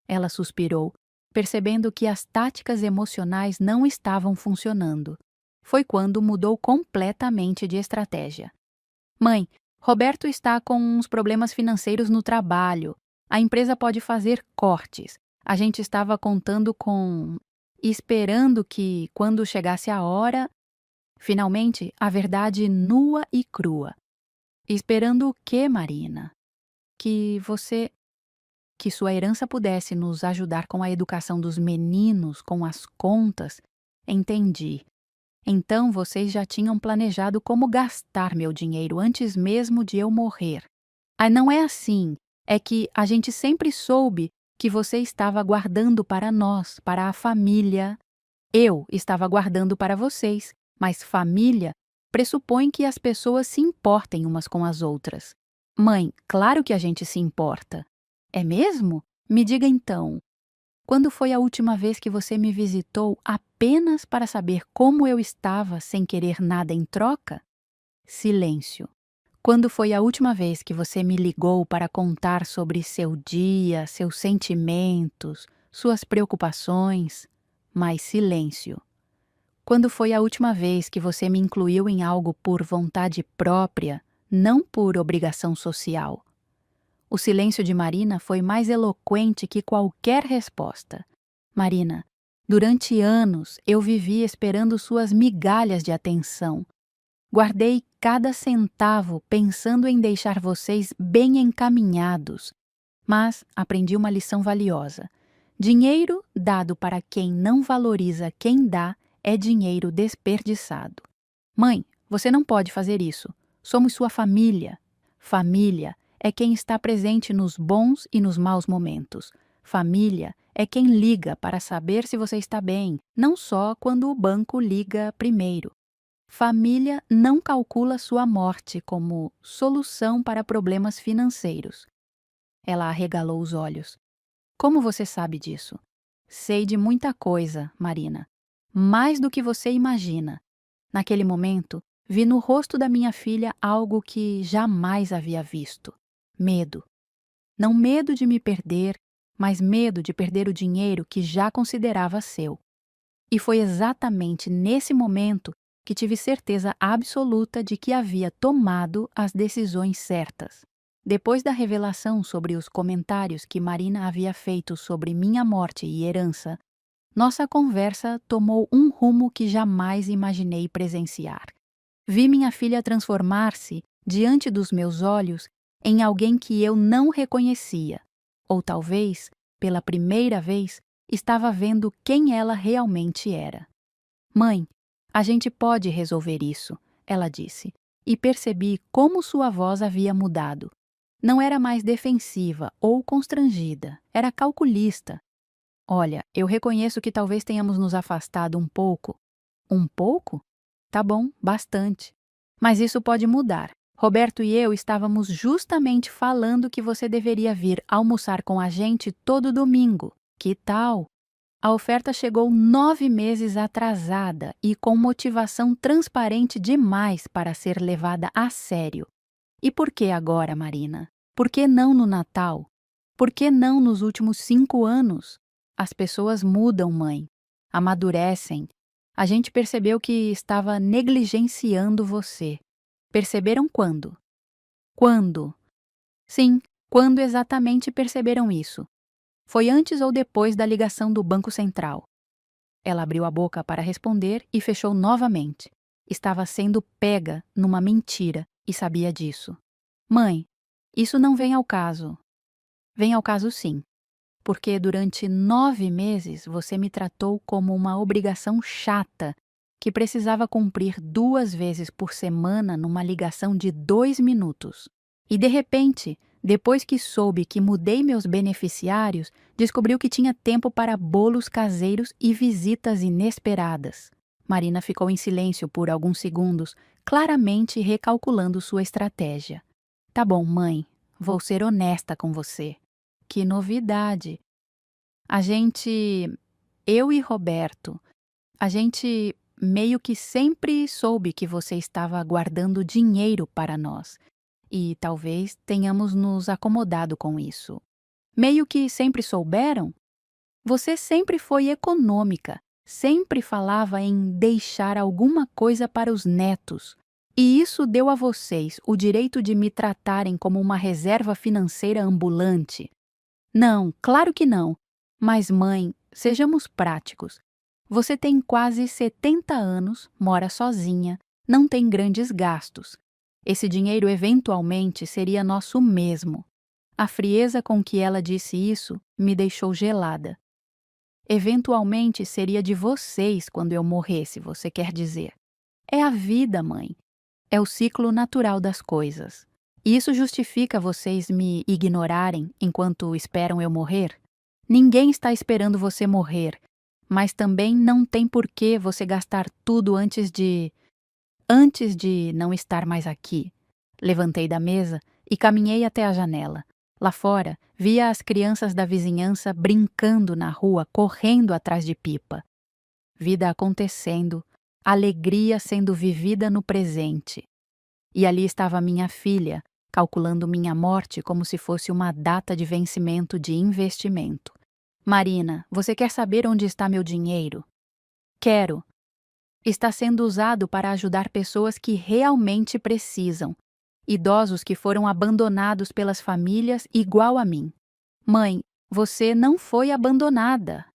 S1: Ela suspirou, percebendo que as táticas emocionais não estavam funcionando. Foi quando mudou completamente de estratégia. Mãe, Roberto está com uns problemas financeiros no trabalho. A empresa pode fazer cortes. A gente estava contando com... esperando que, quando chegasse a hora... Finalmente, a verdade nua e crua. Esperando o quê, Marina? Que você... Que sua herança pudesse nos ajudar com a educação dos meninos, com as contas. Entendi. Então vocês já tinham planejado como gastar meu dinheiro antes mesmo de eu morrer. Ah, não é assim. É que a gente sempre soube que você estava guardando para nós, para a família. Eu estava guardando para vocês, mas família pressupõe que as pessoas se importem umas com as outras. Mãe, claro que a gente se importa. É mesmo? Me diga então. Quando foi a última vez que você me visitou apenas para saber como eu estava sem querer nada em troca? Silêncio. Quando foi a última vez que você me ligou para contar sobre seu dia, seus sentimentos, suas preocupações? Mais silêncio. Quando foi a última vez que você me incluiu em algo por vontade própria, não por obrigação social? O silêncio de Marina foi mais eloquente que qualquer resposta. Marina, durante anos eu vivi esperando suas migalhas de atenção. Guardei cada centavo pensando em deixar vocês bem encaminhados. Mas aprendi uma lição valiosa. Dinheiro dado para quem não valoriza quem dá é dinheiro desperdiçado. Mãe, você não pode fazer isso. Somos sua família. Família é quem está presente nos bons e nos maus momentos. Família é quem liga para saber se você está bem, não só quando o banco liga primeiro. Família não calcula sua morte como solução para problemas financeiros. Ela arregalou os olhos. Como você sabe disso? Sei de muita coisa, Marina. Mais do que você imagina. Naquele momento, vi no rosto da minha filha algo que jamais havia visto. Medo. Não medo de me perder, mas medo de perder o dinheiro que já considerava seu. E foi exatamente nesse momento que tive certeza absoluta de que havia tomado as decisões certas. Depois da revelação sobre os comentários que Marina havia feito sobre minha morte e herança, nossa conversa tomou um rumo que jamais imaginei presenciar. Vi minha filha transformar-se, diante dos meus olhos, em alguém que eu não reconhecia, ou talvez, pela primeira vez, estava vendo quem ela realmente era. Mãe, a gente pode resolver isso, ela disse, e percebi como sua voz havia mudado. Não era mais defensiva ou constrangida, era calculista. Olha, eu reconheço que talvez tenhamos nos afastado um pouco. Um pouco? Tá bom, bastante. Mas isso pode mudar. Roberto e eu estávamos justamente falando que você deveria vir almoçar com a gente todo domingo. Que tal? A oferta chegou 9 meses atrasada e com motivação transparente demais para ser levada a sério. E por que agora, Marina? Por que não no Natal? Por que não nos últimos 5 anos? As pessoas mudam, mãe. Amadurecem. A gente percebeu que estava negligenciando você. Perceberam quando? Quando? Sim, quando exatamente perceberam isso? Foi antes ou depois da ligação do Banco Central? Ela abriu a boca para responder e fechou novamente. Estava sendo pega numa mentira e sabia disso. Mãe, isso não vem ao caso. Vem ao caso sim. Porque durante 9 meses você me tratou como uma obrigação chata que precisava cumprir 2 vezes por semana numa ligação de 2 minutos. E de repente, depois que soube que mudei meus beneficiários, descobriu que tinha tempo para bolos caseiros e visitas inesperadas. Marina ficou em silêncio por alguns segundos, claramente recalculando sua estratégia. Tá bom, mãe, vou ser honesta com você. Que novidade! Eu e Roberto, a gente meio que sempre soube que você estava guardando dinheiro para nós. E talvez tenhamos nos acomodado com isso. Meio que sempre souberam? Você sempre foi econômica, sempre falava em deixar alguma coisa para os netos. E isso deu a vocês o direito de me tratarem como uma reserva financeira ambulante. Não, claro que não. Mas, mãe, sejamos práticos. Você tem quase 70 anos, mora sozinha, não tem grandes gastos. Esse dinheiro eventualmente seria nosso mesmo. A frieza com que ela disse isso me deixou gelada. Eventualmente seria de vocês quando eu morresse, você quer dizer. É a vida, mãe. É o ciclo natural das coisas. E isso justifica vocês me ignorarem enquanto esperam eu morrer? Ninguém está esperando você morrer, mas também não tem por que você gastar tudo antes de não estar mais aqui. Levantei da mesa e caminhei até a janela. Lá fora, via as crianças da vizinhança brincando na rua, correndo atrás de pipa. Vida acontecendo, alegria sendo vivida no presente. E ali estava minha filha, calculando minha morte como se fosse uma data de vencimento de investimento. Marina, você quer saber onde está meu dinheiro? Quero. Está sendo usado para ajudar pessoas que realmente precisam. Idosos que foram abandonados pelas famílias igual a mim. Mãe, você não foi abandonada.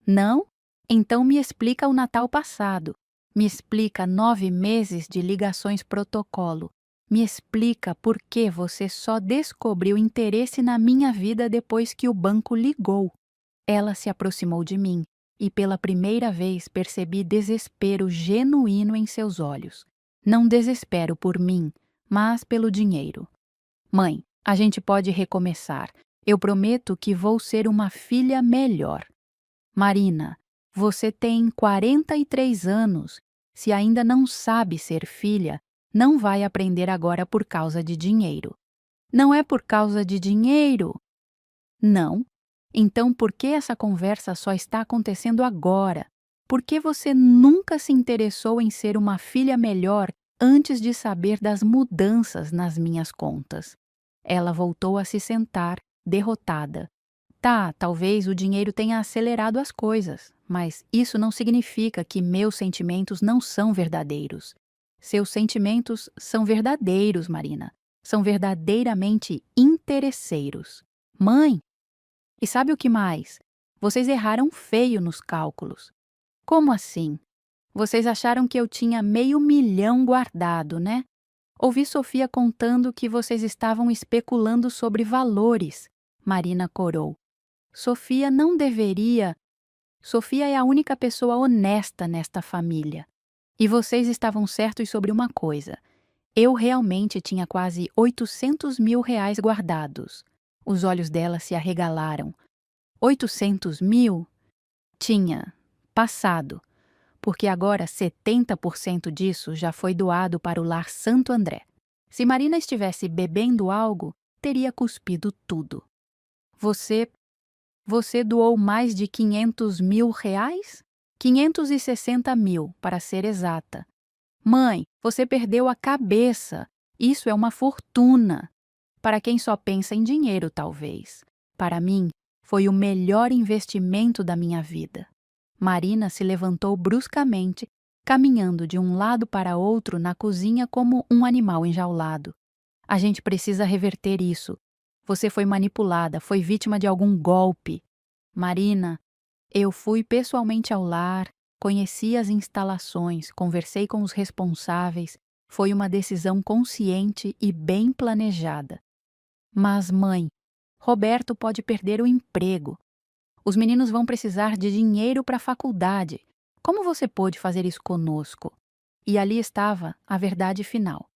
S1: Não? Então me explica o Natal passado. Me explica 9 meses de ligações protocolo. Me explica por que você só descobriu interesse na minha vida depois que o banco ligou. Ela se aproximou de mim e pela primeira vez percebi desespero genuíno em seus olhos. Não desespero por mim, mas pelo dinheiro. Mãe, a gente pode recomeçar. Eu prometo que vou ser uma filha melhor. Marina, você tem 43 anos. Se ainda não sabe ser filha, não vai aprender agora por causa de dinheiro. Não é por causa de dinheiro? Não. Então por que essa conversa só está acontecendo agora? Por que você nunca se interessou em ser uma filha melhor antes de saber das mudanças nas minhas contas? Ela voltou a se sentar, derrotada. Tá, talvez o dinheiro tenha acelerado as coisas, mas isso não significa que meus sentimentos não são verdadeiros. Seus sentimentos são verdadeiros, Marina. São verdadeiramente interesseiros. Mãe, e sabe o que mais? Vocês erraram feio nos cálculos. Como assim? Vocês acharam que eu tinha R$ 500.000 guardado, né? Ouvi Sofia contando que vocês estavam especulando sobre valores. Marina corou. Sofia não deveria. Sofia é a única pessoa honesta nesta família. E vocês estavam certos sobre uma coisa. Eu realmente tinha quase R$ 800.000 guardados. Os olhos dela se arregalaram. 800.000? Tinha. Passado. Porque agora 70% disso já foi doado para o Lar Santo André. Se Marina estivesse bebendo algo, teria cuspido tudo. Você doou mais de R$ 500.000? 560.000, para ser exata. Mãe, você perdeu a cabeça. Isso é uma fortuna. Para quem só pensa em dinheiro, talvez. Para mim, foi o melhor investimento da minha vida. Marina se levantou bruscamente, caminhando de um lado para outro na cozinha como um animal enjaulado. A gente precisa reverter isso. Você foi manipulada, foi vítima de algum golpe. Marina, eu fui pessoalmente ao lar, conheci as instalações, conversei com os responsáveis. Foi uma decisão consciente e bem planejada. Mas, mãe, Roberto pode perder o emprego. Os meninos vão precisar de dinheiro para a faculdade. Como você pôde fazer isso conosco? E ali estava a verdade final.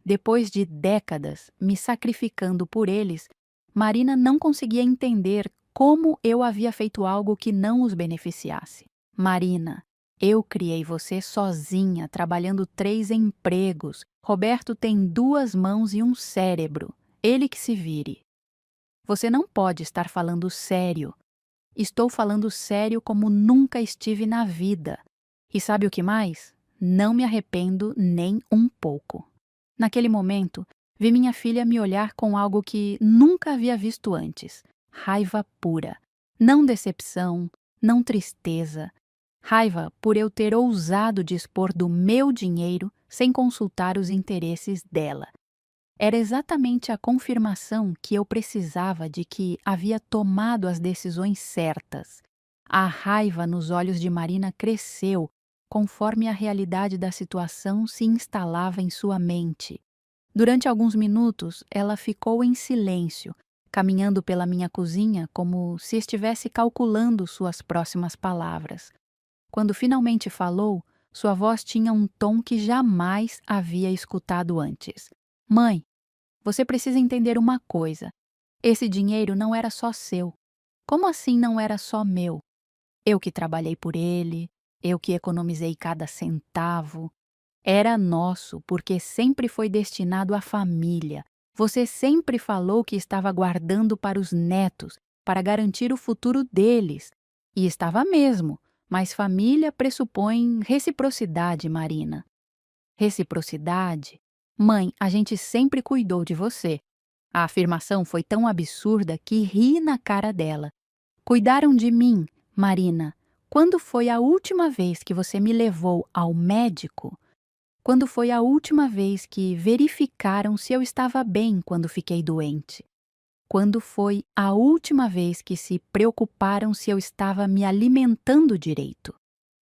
S1: Depois de décadas me sacrificando por eles, Marina não conseguia entender como eu havia feito algo que não os beneficiasse. Marina, eu criei você sozinha, trabalhando 3 empregos. Roberto tem 2 mãos e um cérebro. Ele que se vire. Você não pode estar falando sério. Estou falando sério como nunca estive na vida. E sabe o que mais? Não me arrependo nem um pouco. Naquele momento, vi minha filha me olhar com algo que nunca havia visto antes. Raiva pura. Não decepção, não tristeza. Raiva por eu ter ousado dispor do meu dinheiro sem consultar os interesses dela. Era exatamente a confirmação que eu precisava de que havia tomado as decisões certas. A raiva nos olhos de Marina cresceu conforme a realidade da situação se instalava em sua mente. Durante alguns minutos, ela ficou em silêncio, caminhando pela minha cozinha como se estivesse calculando suas próximas palavras. Quando finalmente falou, sua voz tinha um tom que jamais havia escutado antes. Mãe, você precisa entender uma coisa. Esse dinheiro não era só seu. Como assim não era só meu? Eu que trabalhei por ele, eu que economizei cada centavo. Era nosso, porque sempre foi destinado à família. Você sempre falou que estava guardando para os netos, para garantir o futuro deles. E estava mesmo, mas família pressupõe reciprocidade, Marina. Reciprocidade? Mãe, a gente sempre cuidou de você. A afirmação foi tão absurda que ri na cara dela. Cuidaram de mim, Marina. Quando foi a última vez que você me levou ao médico? Quando foi a última vez que verificaram se eu estava bem quando fiquei doente? Quando foi a última vez que se preocuparam se eu estava me alimentando direito?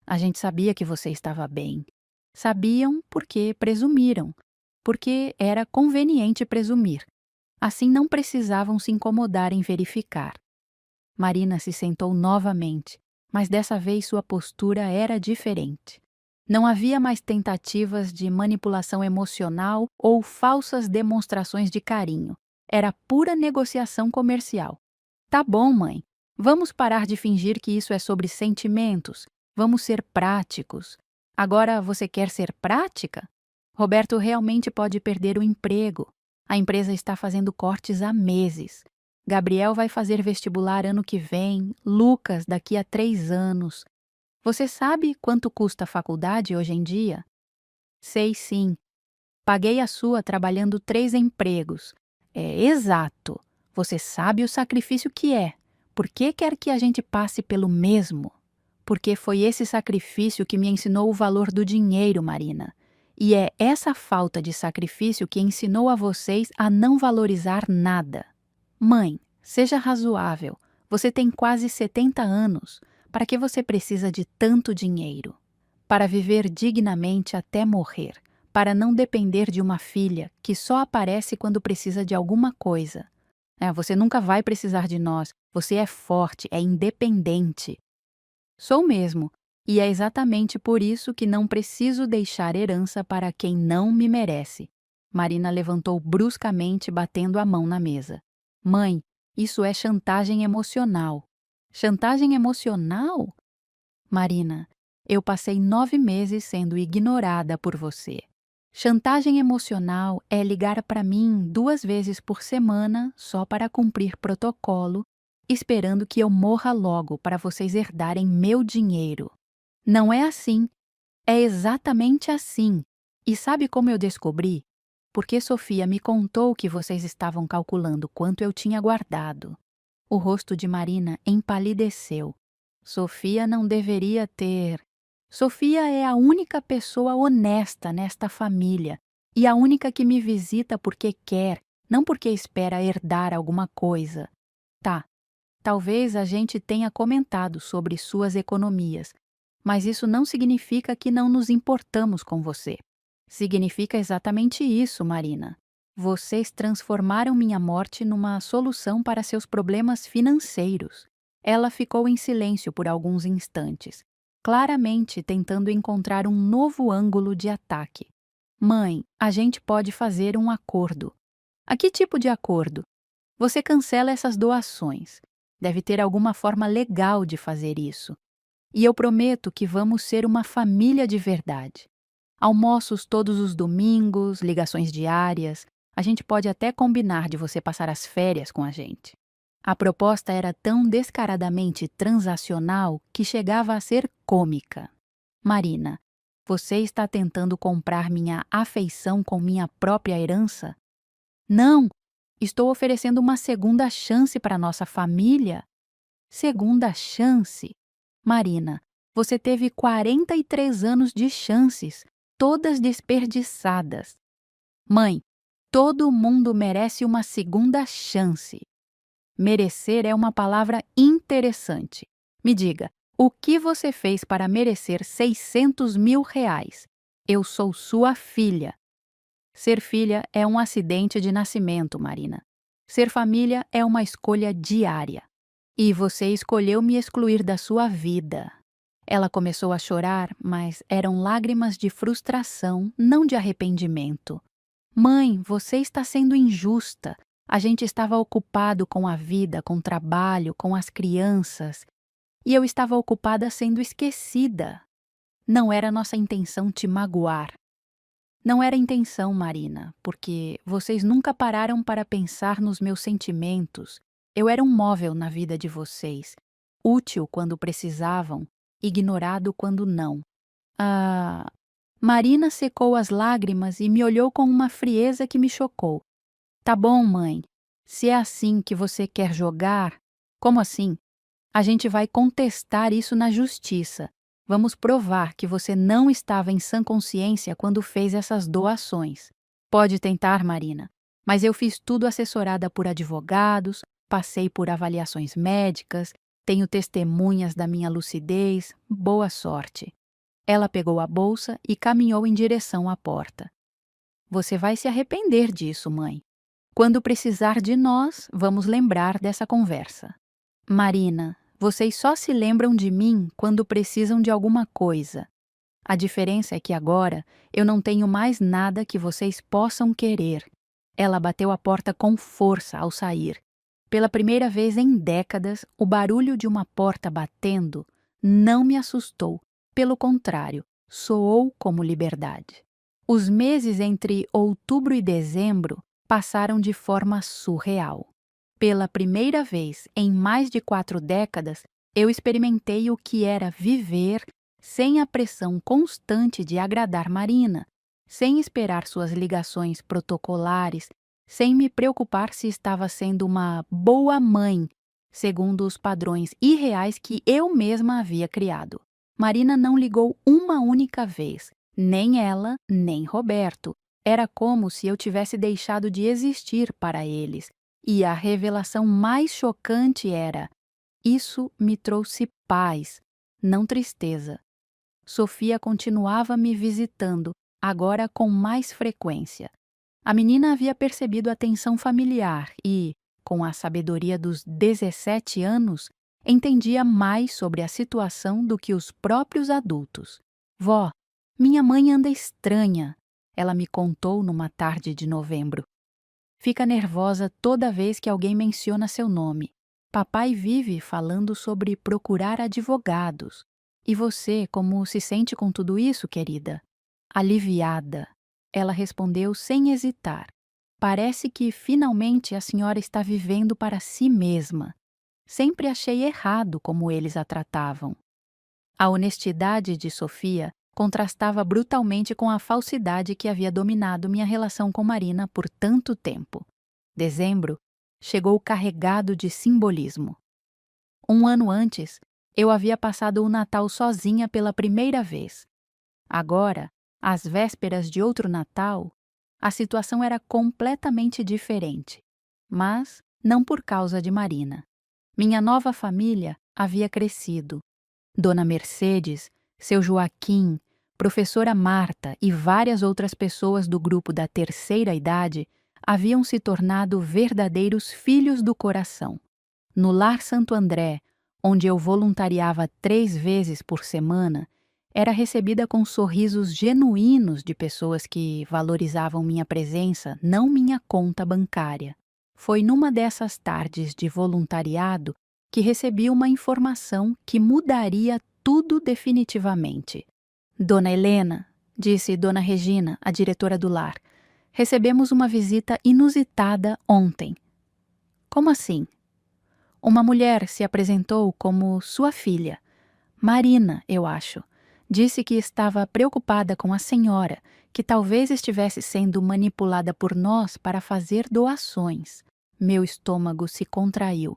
S1: A gente sabia que você estava bem. Sabiam porque presumiram, porque era conveniente presumir. Assim não precisavam se incomodar em verificar. Marina se sentou novamente, mas dessa vez sua postura era diferente. Não havia mais tentativas de manipulação emocional ou falsas demonstrações de carinho. Era pura negociação comercial. Tá bom, mãe. Vamos parar de fingir que isso é sobre sentimentos. Vamos ser práticos. Agora você quer ser prática? Roberto realmente pode perder o emprego. A empresa está fazendo cortes há meses. Gabriel vai fazer vestibular ano que vem, Lucas daqui a 3 anos. Você sabe quanto custa a faculdade hoje em dia? Sei sim. Paguei a sua trabalhando 3 empregos. É exato. Você sabe o sacrifício que é. Por que quer que a gente passe pelo mesmo? Porque foi esse sacrifício que me ensinou o valor do dinheiro, Marina. E é essa falta de sacrifício que ensinou a vocês a não valorizar nada. Mãe, seja razoável. Você tem quase 70 anos. Para que você precisa de tanto dinheiro? Para viver dignamente até morrer. Para não depender de uma filha que só aparece quando precisa de alguma coisa. Você nunca vai precisar de nós. Você é forte, é independente. Sou mesmo. E é exatamente por isso que não preciso deixar herança para quem não me merece. Marina levantou bruscamente, batendo a mão na mesa. Mãe, isso é chantagem emocional. Chantagem emocional? Marina, eu passei 9 meses sendo ignorada por você. Chantagem emocional é ligar para mim 2 vezes por semana só para cumprir protocolo, esperando que eu morra logo para vocês herdarem meu dinheiro. Não é assim. É exatamente assim. E sabe como eu descobri? Porque Sofia me contou que vocês estavam calculando quanto eu tinha guardado. O rosto de Marina empalideceu. Sofia não deveria ter. Sofia é a única pessoa honesta nesta família e a única que me visita porque quer, não porque espera herdar alguma coisa. Tá, talvez a gente tenha comentado sobre suas economias, mas isso não significa que não nos importamos com você. Significa exatamente isso, Marina. Vocês transformaram minha morte numa solução para seus problemas financeiros. Ela ficou em silêncio por alguns instantes, claramente tentando encontrar um novo ângulo de ataque. Mãe, a gente pode fazer um acordo. A que tipo de acordo? Você cancela essas doações. Deve ter alguma forma legal de fazer isso. E eu prometo que vamos ser uma família de verdade. Almoços todos os domingos, ligações diárias. A gente pode até combinar de você passar as férias com a gente. A proposta era tão descaradamente transacional que chegava a ser cômica. Marina, você está tentando comprar minha afeição com minha própria herança? Não! Estou oferecendo uma segunda chance para nossa família. Segunda chance? Marina, você teve 43 anos de chances, todas desperdiçadas. Mãe, todo mundo merece uma segunda chance. Merecer é uma palavra interessante. Me diga, o que você fez para merecer 600 mil reais? Eu sou sua filha. Ser filha é um acidente de nascimento, Marina. Ser família é uma escolha diária. E você escolheu me excluir da sua vida. Ela começou a chorar, mas eram lágrimas de frustração, não de arrependimento. Mãe, você está sendo injusta. A gente estava ocupado com a vida, com o trabalho, com as crianças. E eu estava ocupada sendo esquecida. Não era nossa intenção te magoar. Não era intenção, Marina, porque vocês nunca pararam para pensar nos meus sentimentos. Eu era um móvel na vida de vocês, útil quando precisavam, ignorado quando não. Marina secou as lágrimas e me olhou com uma frieza que me chocou. Tá bom, mãe. Se é assim que você quer jogar, como assim? A gente vai contestar isso na justiça. Vamos provar que você não estava em sã consciência quando fez essas doações. Pode tentar, Marina, mas eu fiz tudo assessorada por advogados, passei por avaliações médicas, tenho testemunhas da minha lucidez. Boa sorte. Ela pegou a bolsa e caminhou em direção à porta. Você vai se arrepender disso, mãe. Quando precisar de nós, vamos lembrar dessa conversa. Marina, vocês só se lembram de mim quando precisam de alguma coisa. A diferença é que agora eu não tenho mais nada que vocês possam querer. Ela bateu a porta com força ao sair. Pela primeira vez em décadas, o barulho de uma porta batendo não me assustou. Pelo contrário, soou como liberdade. Os meses entre outubro e dezembro passaram de forma surreal. Pela primeira vez em mais de 4 décadas, eu experimentei o que era viver sem a pressão constante de agradar Marina, sem esperar suas ligações protocolares, sem me preocupar se estava sendo uma boa mãe, segundo os padrões irreais que eu mesma havia criado. Marina não ligou uma única vez, nem ela, nem Roberto. Era como se eu tivesse deixado de existir para eles. E a revelação mais chocante era: isso me trouxe paz, não tristeza. Sofia continuava me visitando, agora com mais frequência. A menina havia percebido a tensão familiar e, com a sabedoria dos 17 anos, entendia mais sobre a situação do que os próprios adultos. Vó, minha mãe anda estranha, ela me contou numa tarde de novembro. Fica nervosa toda vez que alguém menciona seu nome. Papai vive falando sobre procurar advogados. E você, como se sente com tudo isso, querida? Aliviada. Ela respondeu sem hesitar. Parece que finalmente a senhora está vivendo para si mesma. Sempre achei errado como eles a tratavam. A honestidade de Sofia contrastava brutalmente com a falsidade que havia dominado minha relação com Marina por tanto tempo. Dezembro chegou carregado de simbolismo. Um ano antes, eu havia passado o Natal sozinha pela primeira vez. Agora, às vésperas de outro Natal, a situação era completamente diferente. Mas não por causa de Marina. Minha nova família havia crescido. Dona Mercedes, seu Joaquim, professora Marta e várias outras pessoas do grupo da terceira idade haviam se tornado verdadeiros filhos do coração. No Lar Santo André, onde eu voluntariava 3 vezes por semana, era recebida com sorrisos genuínos de pessoas que valorizavam minha presença, não minha conta bancária. Foi numa dessas tardes de voluntariado que recebi uma informação que mudaria tudo definitivamente. Dona Helena, disse Dona Regina, a diretora do lar, recebemos uma visita inusitada ontem. Como assim? Uma mulher se apresentou como sua filha. Marina, eu acho. Disse que estava preocupada com a senhora, que talvez estivesse sendo manipulada por nós para fazer doações. Meu estômago se contraiu.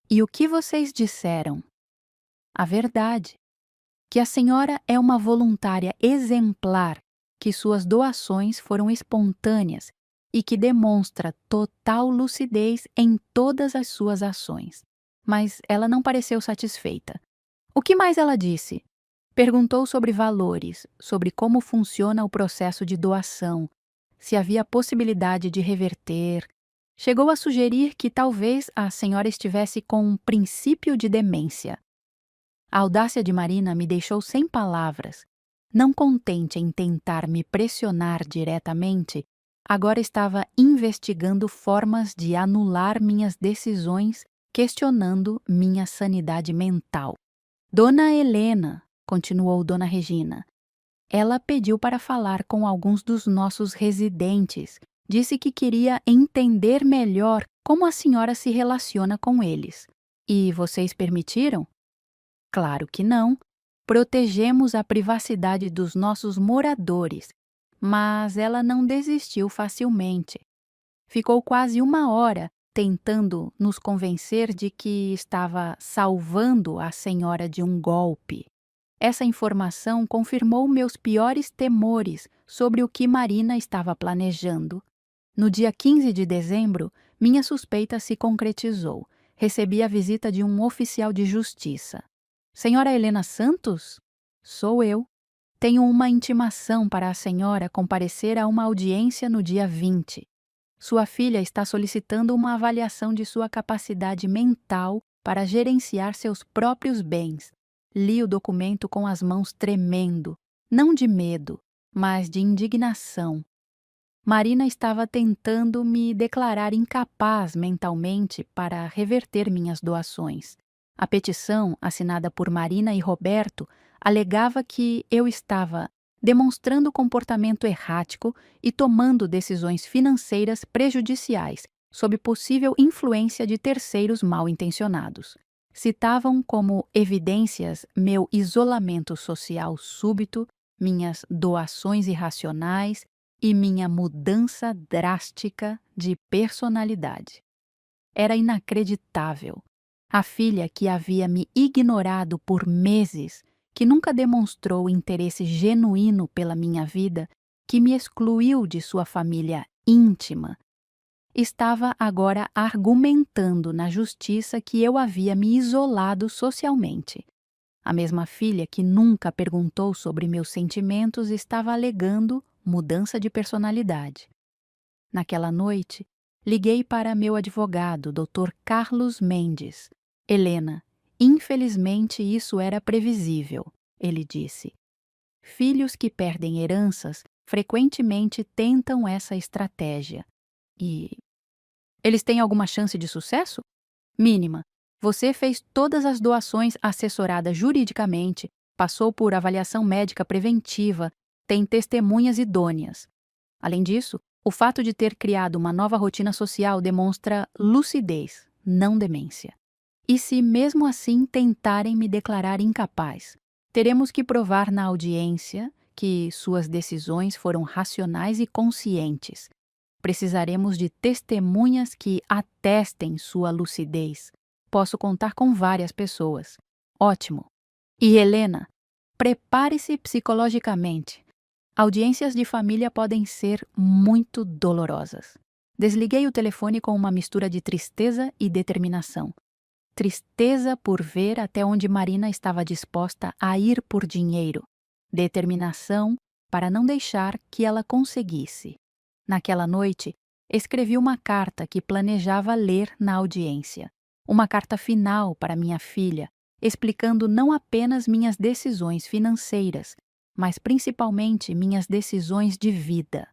S1: E o que vocês disseram? A verdade. Que a senhora é uma voluntária exemplar, que suas doações foram espontâneas e que demonstra total lucidez em todas as suas ações. Mas ela não pareceu satisfeita. O que mais ela disse? Perguntou sobre valores, sobre como funciona o processo de doação, se havia possibilidade de reverter. Chegou a sugerir que talvez a senhora estivesse com um princípio de demência. A audácia de Marina me deixou sem palavras. Não contente em tentar me pressionar diretamente, agora estava investigando formas de anular minhas decisões, questionando minha sanidade mental. Dona Helena, continuou Dona Regina, ela pediu para falar com alguns dos nossos residentes. Disse que queria entender melhor como a senhora se relaciona com eles. E vocês permitiram? Claro que não. Protegemos a privacidade dos nossos moradores, mas ela não desistiu facilmente. Ficou quase 1 hora tentando nos convencer de que estava salvando a senhora de um golpe. Essa informação confirmou meus piores temores sobre o que Marina estava planejando. No dia 15 de dezembro, minha suspeita se concretizou. Recebi a visita de um oficial de justiça. Senhora Helena Santos? Sou eu. Tenho uma intimação para a senhora comparecer a uma audiência no dia 20. Sua filha está solicitando uma avaliação de sua capacidade mental para gerenciar seus próprios bens. Li o documento com as mãos tremendo. Não de medo, mas de indignação. Marina estava tentando me declarar incapaz mentalmente para reverter minhas doações. A petição, assinada por Marina e Roberto, alegava que eu estava demonstrando comportamento errático e tomando decisões financeiras prejudiciais, sob possível influência de terceiros mal intencionados. Citavam como evidências meu isolamento social súbito, minhas doações irracionais e minha mudança drástica de personalidade. Era inacreditável. A filha que havia me ignorado por meses, que nunca demonstrou interesse genuíno pela minha vida, que me excluiu de sua família íntima, estava agora argumentando na justiça que eu havia me isolado socialmente. A mesma filha que nunca perguntou sobre meus sentimentos estava alegando mudança de personalidade. Naquela noite, liguei para meu advogado, Dr. Carlos Mendes. Helena, infelizmente isso era previsível, ele disse. Filhos que perdem heranças frequentemente tentam essa estratégia. E eles têm alguma chance de sucesso? Mínima. Você fez todas as doações assessoradas juridicamente, passou por avaliação médica preventiva, tem testemunhas idôneas. Além disso, o fato de ter criado uma nova rotina social demonstra lucidez, não demência. E se mesmo assim tentarem me declarar incapaz, teremos que provar na audiência que suas decisões foram racionais e conscientes. Precisaremos de testemunhas que atestem sua lucidez. Posso contar com várias pessoas. Ótimo. E Helena, prepare-se psicologicamente. Audiências de família podem ser muito dolorosas. Desliguei o telefone com uma mistura de tristeza e determinação. Tristeza por ver até onde Marina estava disposta a ir por dinheiro. Determinação para não deixar que ela conseguisse. Naquela noite, escrevi uma carta que planejava ler na audiência. Uma carta final para minha filha, explicando não apenas minhas decisões financeiras, mas principalmente minhas decisões de vida.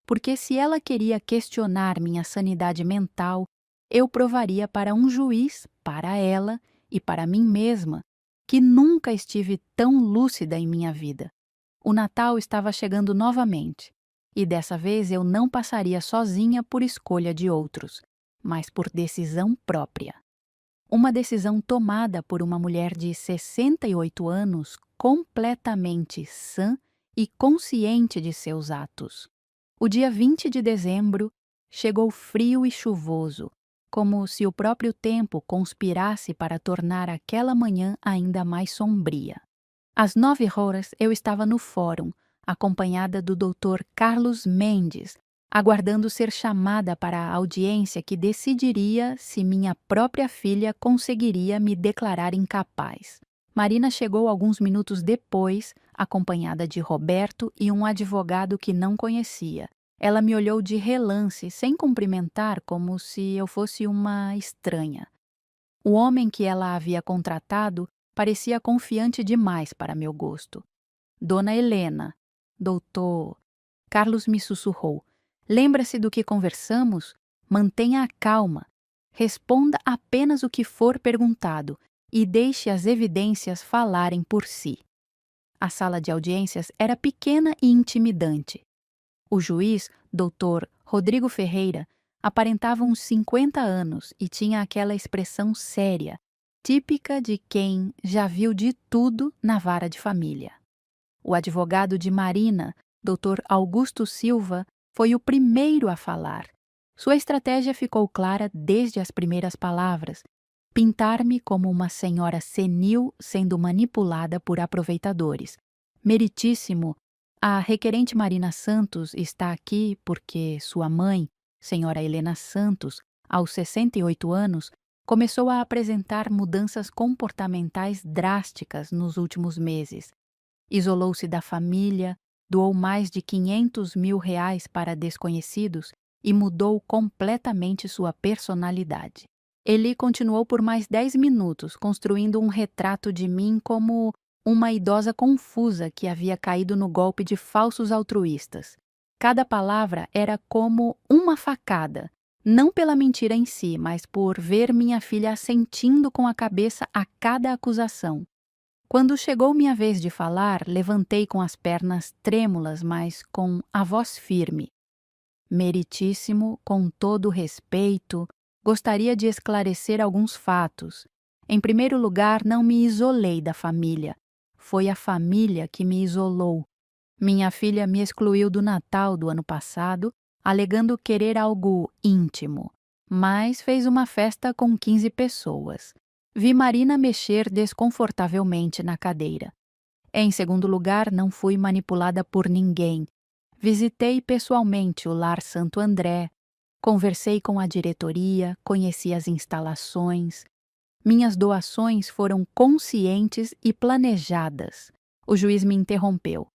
S1: Porque se ela queria questionar minha sanidade mental, eu provaria para um juiz, para ela e para mim mesma, que nunca estive tão lúcida em minha vida. O Natal estava chegando novamente, e dessa vez eu não passaria sozinha por escolha de outros, mas por decisão própria. Uma decisão tomada por uma mulher de 68 anos completamente sã e consciente de seus atos. O dia 20 de dezembro chegou frio e chuvoso, como se o próprio tempo conspirasse para tornar aquela manhã ainda mais sombria. Às 9 horas eu estava no fórum, acompanhada do Dr. Carlos Mendes, aguardando ser chamada para a audiência que decidiria se minha própria filha conseguiria me declarar incapaz. Marina chegou alguns minutos depois, acompanhada de Roberto e um advogado que não conhecia. Ela me olhou de relance, sem cumprimentar, como se eu fosse uma estranha. O homem que ela havia contratado parecia confiante demais para meu gosto. Dona Helena, doutor... Carlos me sussurrou. Lembra-se do que conversamos? Mantenha a calma. Responda apenas o que for perguntado e deixe as evidências falarem por si. A sala de audiências era pequena e intimidante. O juiz, Dr. Rodrigo Ferreira, aparentava uns 50 anos e tinha aquela expressão séria, típica de quem já viu de tudo na vara de família. O advogado de Marina, Dr. Augusto Silva, foi o primeiro a falar. Sua estratégia ficou clara desde as primeiras palavras: pintar-me como uma senhora senil sendo manipulada por aproveitadores. Meritíssimo, a requerente Marina Santos está aqui porque sua mãe, senhora Helena Santos, aos 68 anos, começou a apresentar mudanças comportamentais drásticas nos últimos meses. Isolou-se da família, doou mais de R$ 500 mil para desconhecidos e mudou completamente sua personalidade. Ele continuou por mais 10 minutos, construindo um retrato de mim como uma idosa confusa que havia caído no golpe de falsos altruístas. Cada palavra era como uma facada, não pela mentira em si, mas por ver minha filha assentindo com a cabeça a cada acusação. Quando chegou minha vez de falar, levantei com as pernas trêmulas, mas com a voz firme. Meritíssimo, com todo respeito, gostaria de esclarecer alguns fatos. Em primeiro lugar, não me isolei da família. Foi a família que me isolou. Minha filha me excluiu do Natal do ano passado, alegando querer algo íntimo, mas fez uma festa com 15 pessoas. Vi Marina mexer desconfortavelmente na cadeira. Em segundo lugar, não fui manipulada por ninguém. Visitei pessoalmente o Lar Santo André, conversei com a diretoria, conheci as instalações. Minhas doações foram conscientes e planejadas. O juiz me interrompeu.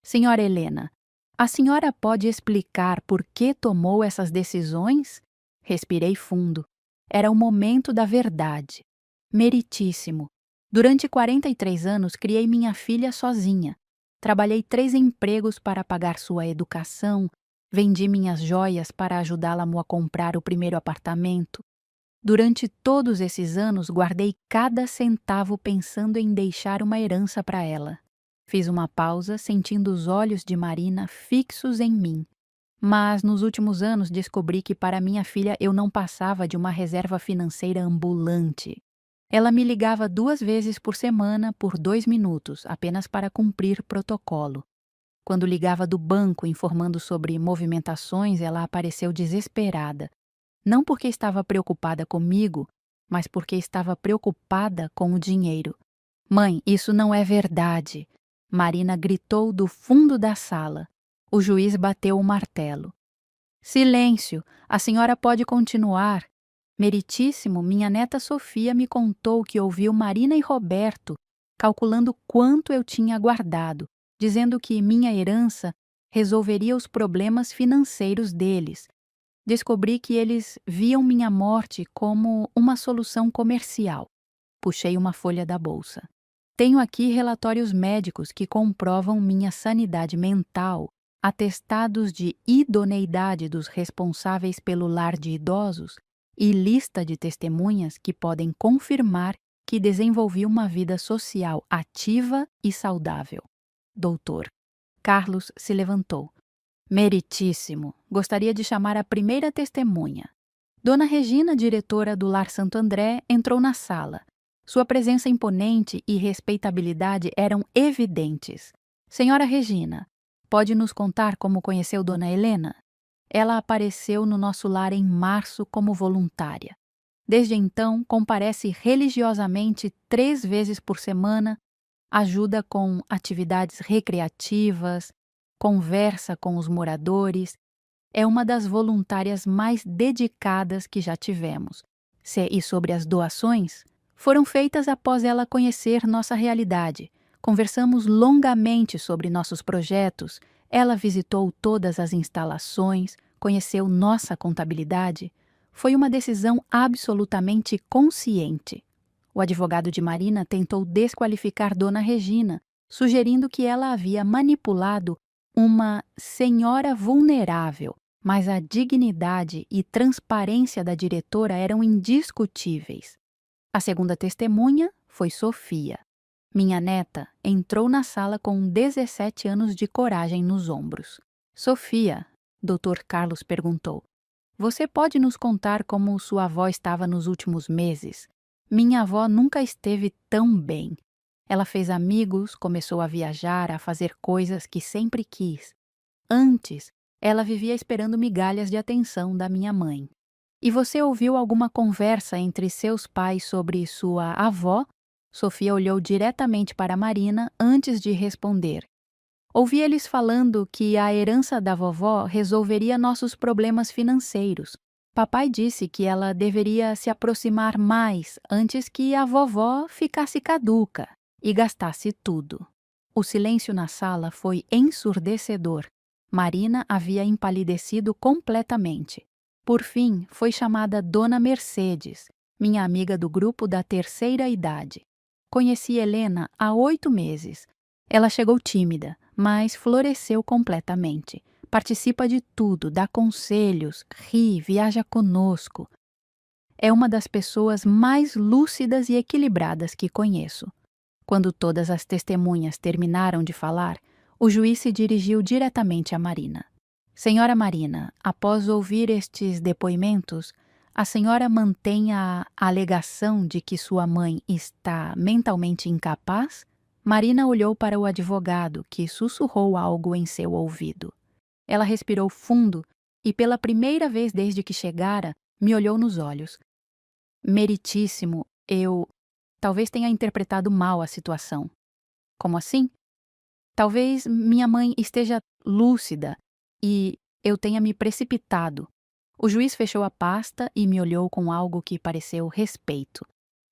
S1: Senhora Helena, a senhora pode explicar por que tomou essas decisões? Respirei fundo. Era o momento da verdade. Meritíssimo. Durante 43 anos criei minha filha sozinha. Trabalhei 3 empregos para pagar sua educação, vendi minhas joias para ajudá-la a comprar o primeiro apartamento. Durante todos esses anos, guardei cada centavo pensando em deixar uma herança para ela. Fiz uma pausa, sentindo os olhos de Marina fixos em mim. Mas nos últimos anos descobri que para minha filha eu não passava de uma reserva financeira ambulante. Ela me ligava 2 vezes por semana por 2 minutos, apenas para cumprir protocolo. Quando ligava do banco informando sobre movimentações, ela apareceu desesperada. Não porque estava preocupada comigo, mas porque estava preocupada com o dinheiro. Mãe, isso não é verdade. Marina gritou do fundo da sala. O juiz bateu o martelo. Silêncio, a senhora pode continuar. Meritíssimo, minha neta Sofia me contou que ouviu Marina e Roberto calculando quanto eu tinha guardado, dizendo que minha herança resolveria os problemas financeiros deles. Descobri que eles viam minha morte como uma solução comercial. Puxei uma folha da bolsa. Tenho aqui relatórios médicos que comprovam minha sanidade mental, atestados de idoneidade dos responsáveis pelo lar de idosos e lista de testemunhas que podem confirmar que desenvolvi uma vida social ativa e saudável. Doutor. Carlos se levantou. Meritíssimo. Gostaria de chamar a primeira testemunha. Dona Regina, diretora do Lar Santo André, entrou na sala. Sua presença imponente e respeitabilidade eram evidentes. Senhora Regina, pode nos contar como conheceu Dona Helena? Ela apareceu no nosso lar em março como voluntária. Desde então, comparece religiosamente 3 vezes por semana, ajuda com atividades recreativas, conversa com os moradores. É uma das voluntárias mais dedicadas que já tivemos. E sobre as doações? Foram feitas após ela conhecer nossa realidade. Conversamos longamente sobre nossos projetos. Ela visitou todas as instalações, conheceu nossa contabilidade. Foi uma decisão absolutamente consciente. O advogado de Marina tentou desqualificar Dona Regina, sugerindo que ela havia manipulado uma senhora vulnerável, mas a dignidade e transparência da diretora eram indiscutíveis. A segunda testemunha foi Sofia. Minha neta entrou na sala com 17 anos de coragem nos ombros. Sofia, Dr. Carlos perguntou, você pode nos contar como sua avó estava nos últimos meses? Minha avó nunca esteve tão bem. Ela fez amigos, começou a viajar, a fazer coisas que sempre quis. Antes, ela vivia esperando migalhas de atenção da minha mãe. E você ouviu alguma conversa entre seus pais sobre sua avó? Sofia olhou diretamente para Marina antes de responder. Ouvi eles falando que a herança da vovó resolveria nossos problemas financeiros. Papai disse que ela deveria se aproximar mais antes que a vovó ficasse caduca e gastasse tudo. O silêncio na sala foi ensurdecedor. Marina havia empalidecido completamente. Por fim, foi chamada Dona Mercedes, minha amiga do grupo da terceira idade. Conheci Helena há 8 meses. Ela chegou tímida, mas floresceu completamente. Participa de tudo, dá conselhos, ri, viaja conosco. É uma das pessoas mais lúcidas e equilibradas que conheço. Quando todas as testemunhas terminaram de falar, o juiz se dirigiu diretamente a Marina. Senhora Marina, após ouvir estes depoimentos, a senhora mantém a alegação de que sua mãe está mentalmente incapaz? Marina olhou para o advogado, que sussurrou algo em seu ouvido. Ela respirou fundo e, pela primeira vez desde que chegara, me olhou nos olhos. Meritíssimo, eu talvez tenha interpretado mal a situação. Como assim? Talvez minha mãe esteja lúcida e eu tenha me precipitado. O juiz fechou a pasta e me olhou com algo que pareceu respeito.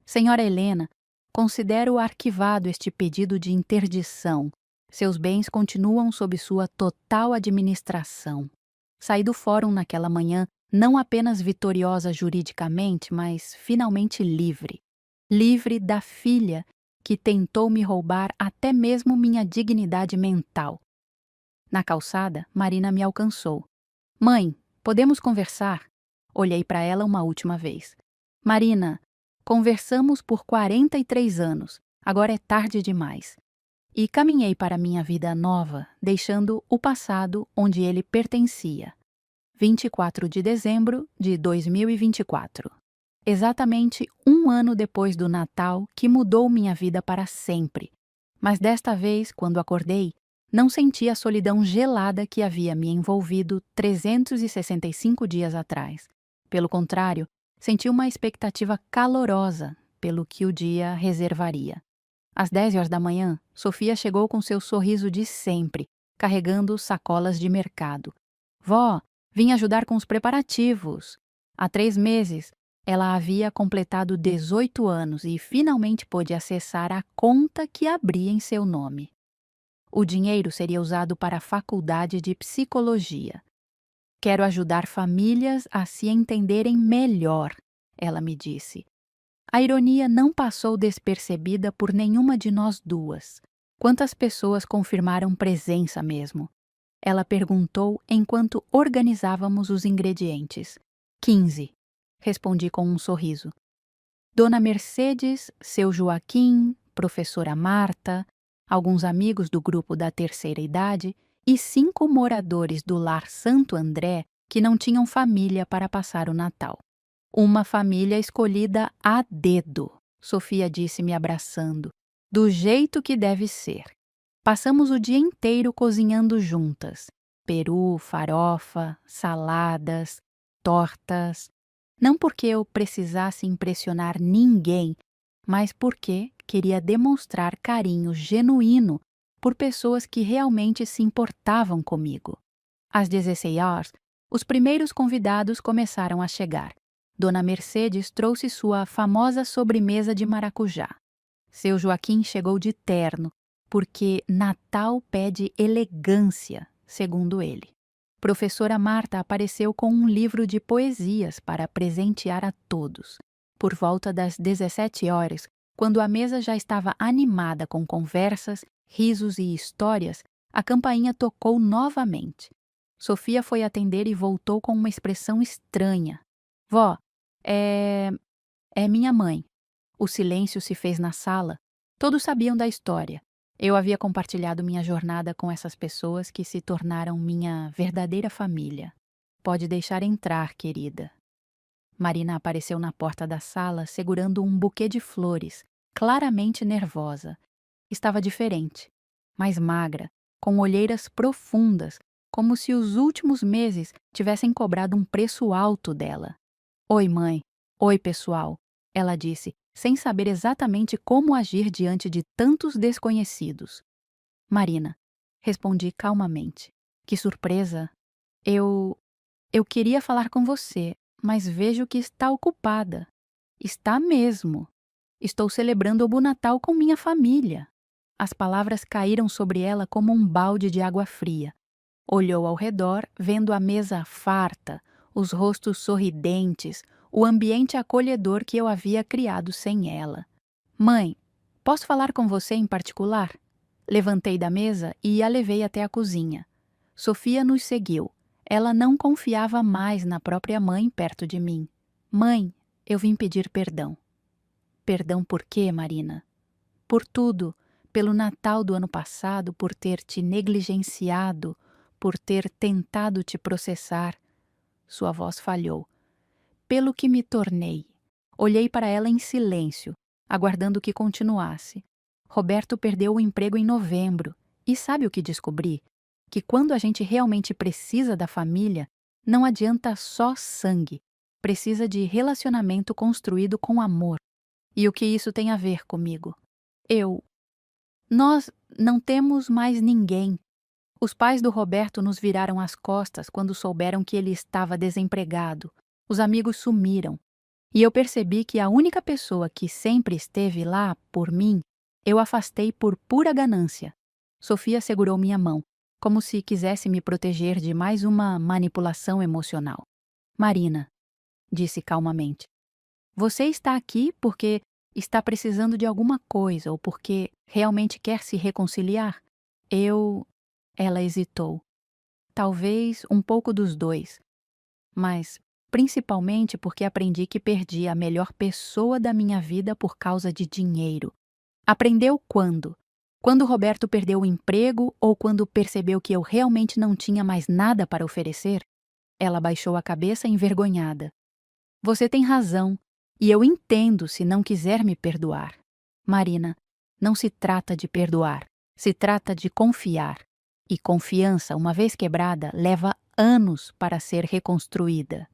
S1: Senhora Helena, considero arquivado este pedido de interdição. Seus bens continuam sob sua total administração. Saí do fórum naquela manhã não apenas vitoriosa juridicamente, mas finalmente livre. Livre da filha que tentou me roubar até mesmo minha dignidade mental. Na calçada, Marina me alcançou. Mãe, podemos conversar? Olhei para ela uma última vez. Marina, conversamos por 43 anos, agora é tarde demais. E caminhei para minha vida nova, deixando o passado onde ele pertencia. 24 de dezembro de 2024. Exatamente 1 ano depois do Natal que mudou minha vida para sempre. Mas desta vez, quando acordei, não senti a solidão gelada que havia me envolvido 365 dias atrás. Pelo contrário, senti uma expectativa calorosa pelo que o dia reservaria. Às 10 horas da manhã, Sofia chegou com seu sorriso de sempre, carregando sacolas de mercado. Vó, vim ajudar com os preparativos. Há 3 meses, ela havia completado 18 anos e finalmente pôde acessar a conta que abria em seu nome. O dinheiro seria usado para a faculdade de psicologia. Quero ajudar famílias a se entenderem melhor, ela me disse. A ironia não passou despercebida por nenhuma de nós duas. Quantas pessoas confirmaram presença mesmo? Ela perguntou enquanto organizávamos os ingredientes. 15. Respondi com um sorriso. Dona Mercedes, seu Joaquim, professora Marta, alguns amigos do grupo da terceira idade e 5 moradores do Lar Santo André que não tinham família para passar o Natal. Uma família escolhida a dedo, Sofia disse me abraçando, do jeito que deve ser. Passamos o dia inteiro cozinhando juntas. Peru, farofa, saladas, tortas. Não porque eu precisasse impressionar ninguém, mas porque queria demonstrar carinho genuíno por pessoas que realmente se importavam comigo. Às 16 horas, os primeiros convidados começaram a chegar. Dona Mercedes trouxe sua famosa sobremesa de maracujá. Seu Joaquim chegou de terno, porque Natal pede elegância, segundo ele. Professora Marta apareceu com um livro de poesias para presentear a todos. Por volta das 17 horas, quando a mesa já estava animada com conversas, risos e histórias, a campainha tocou novamente. Sofia foi atender e voltou com uma expressão estranha. Vó, é minha mãe. O silêncio se fez na sala. Todos sabiam da história. Eu havia compartilhado minha jornada com essas pessoas que se tornaram minha verdadeira família. Pode deixar entrar, querida. Marina apareceu na porta da sala segurando um buquê de flores, claramente nervosa. Estava diferente, mais magra, com olheiras profundas, como se os últimos meses tivessem cobrado um preço alto dela. Oi, mãe. Oi, pessoal, ela disse, sem saber exatamente como agir diante de tantos desconhecidos. Marina, respondi calmamente. Que surpresa. Eu queria falar com você, mas vejo que está ocupada. Está mesmo. Estou celebrando o Natal com minha família. As palavras caíram sobre ela como um balde de água fria. Olhou ao redor, vendo a mesa farta, os rostos sorridentes, o ambiente acolhedor que eu havia criado sem ela. Mãe, Posso falar com você em particular? Levantei da mesa e a levei até a cozinha. Sofia nos seguiu. Ela não confiava mais na própria mãe perto de mim. Mãe, eu vim pedir perdão. Perdão por quê, Marina? Por tudo. Pelo Natal do ano passado, por ter te negligenciado, por ter tentado te processar. Sua voz falhou. Pelo que me tornei. Olhei para ela em silêncio, aguardando que continuasse. Roberto perdeu o emprego em novembro. E sabe o que descobri? Que quando a gente realmente precisa da família, não adianta só sangue. Precisa de relacionamento construído com amor. E o que isso tem a ver comigo? Nós não temos mais ninguém. Os pais do Roberto nos viraram as costas quando souberam que ele estava desempregado. Os amigos sumiram. E eu percebi que a única pessoa que sempre esteve lá por mim, eu afastei por pura ganância. Sofia segurou minha mão, como se quisesse me proteger de mais uma manipulação emocional. Marina, disse calmamente, você está aqui porque está precisando de alguma coisa ou porque realmente quer se reconciliar? Ela hesitou. Talvez um pouco dos dois, mas principalmente porque aprendi que perdi a melhor pessoa da minha vida por causa de dinheiro. Aprendeu quando? Quando Roberto perdeu o emprego ou quando percebeu que eu realmente não tinha mais nada para oferecer? Ela baixou a cabeça envergonhada. Você tem razão, e eu entendo se não quiser me perdoar. Marina, não se trata de perdoar, se trata de confiar. E confiança, uma vez quebrada, leva anos para ser reconstruída.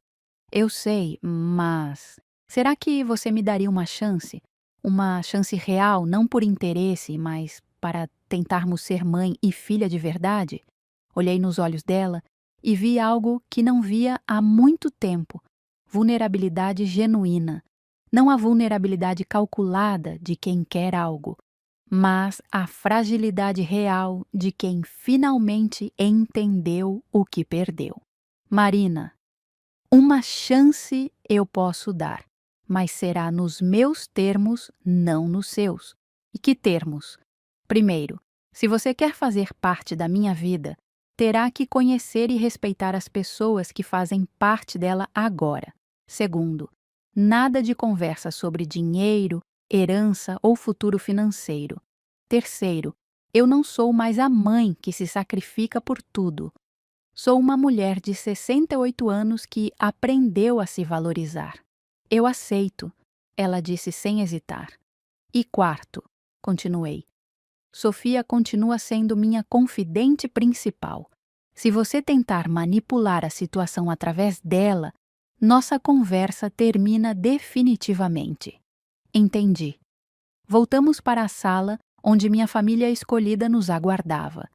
S1: Eu sei, mas será que você me daria uma chance? Uma chance real, não por interesse, mas para tentarmos ser mãe e filha de verdade? Olhei nos olhos dela e vi algo que não via há muito tempo. Vulnerabilidade genuína. Não a vulnerabilidade calculada de quem quer algo, mas a fragilidade real de quem finalmente entendeu o que perdeu. Marina, uma chance eu posso dar, mas será nos meus termos, não nos seus. E que termos? Primeiro, se você quer fazer parte da minha vida, terá que conhecer e respeitar as pessoas que fazem parte dela agora. Segundo, nada de conversa sobre dinheiro, herança ou futuro financeiro. Terceiro, eu não sou mais a mãe que se sacrifica por tudo. Sou uma mulher de 68 anos que aprendeu a se valorizar. Eu aceito, ela disse sem hesitar. E quarto, continuei, Sofia continua sendo minha confidente principal. Se você tentar manipular a situação através dela, nossa conversa termina definitivamente. Entendi. Voltamos para a sala onde minha família escolhida nos aguardava.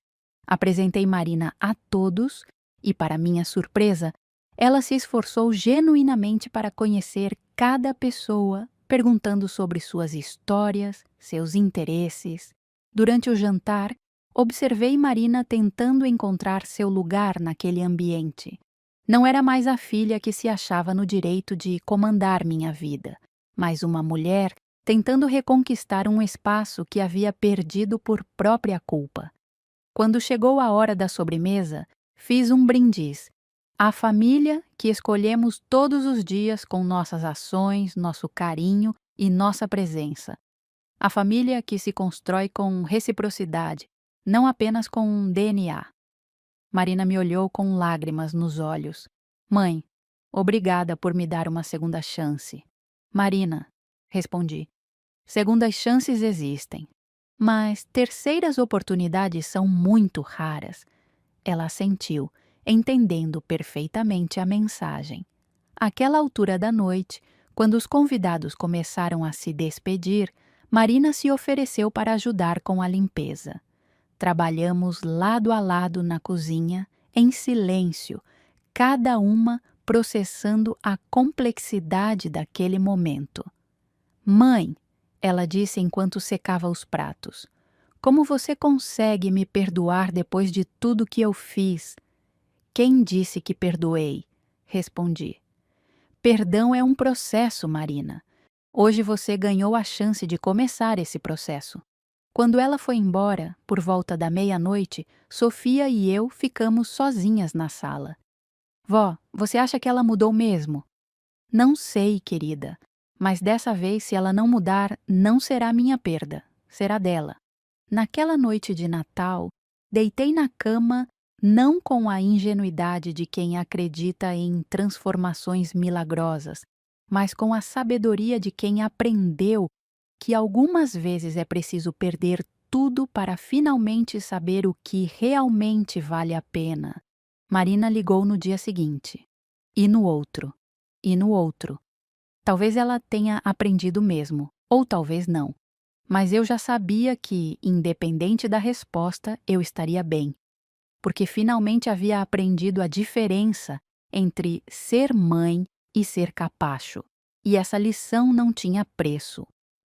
S1: Apresentei Marina a todos e, para minha surpresa, ela se esforçou genuinamente para conhecer cada pessoa, perguntando sobre suas histórias, seus interesses. Durante o jantar, observei Marina tentando encontrar seu lugar naquele ambiente. Não era mais a filha que se achava no direito de comandar minha vida, mas uma mulher tentando reconquistar um espaço que havia perdido por própria culpa. Quando chegou a hora da sobremesa, fiz um brindis. A família que escolhemos todos os dias com nossas ações, nosso carinho e nossa presença. A família que se constrói com reciprocidade, não apenas com um DNA. Marina me olhou com lágrimas nos olhos. Mãe, obrigada por me dar uma segunda chance. Marina, respondi, segundas chances existem, mas terceiras oportunidades são muito raras. Ela assentiu, entendendo perfeitamente a mensagem. Àquela altura da noite, quando os convidados começaram a se despedir, Marina se ofereceu para ajudar com a limpeza. Trabalhamos lado a lado na cozinha, em silêncio, cada uma processando a complexidade daquele momento. Mãe, ela disse enquanto secava os pratos, como você consegue me perdoar depois de tudo que eu fiz? Quem disse que perdoei? Respondi. Perdão é um processo, Marina. Hoje você ganhou a chance de começar esse processo. Quando ela foi embora, por volta da meia-noite, Sofia e eu ficamos sozinhas na sala. Vó, você acha que ela mudou mesmo? Não sei, querida. Mas dessa vez, se ela não mudar, não será minha perda. Será dela. Naquela noite de Natal, deitei na cama, não com a ingenuidade de quem acredita em transformações milagrosas, mas com a sabedoria de quem aprendeu que algumas vezes é preciso perder tudo para finalmente saber o que realmente vale a pena. Marina ligou no dia seguinte. E no outro. E no outro. Talvez ela tenha aprendido mesmo, ou talvez não. Mas eu já sabia que, independente da resposta, eu estaria bem, porque finalmente havia aprendido a diferença entre ser mãe e ser capacho. E essa lição não tinha preço.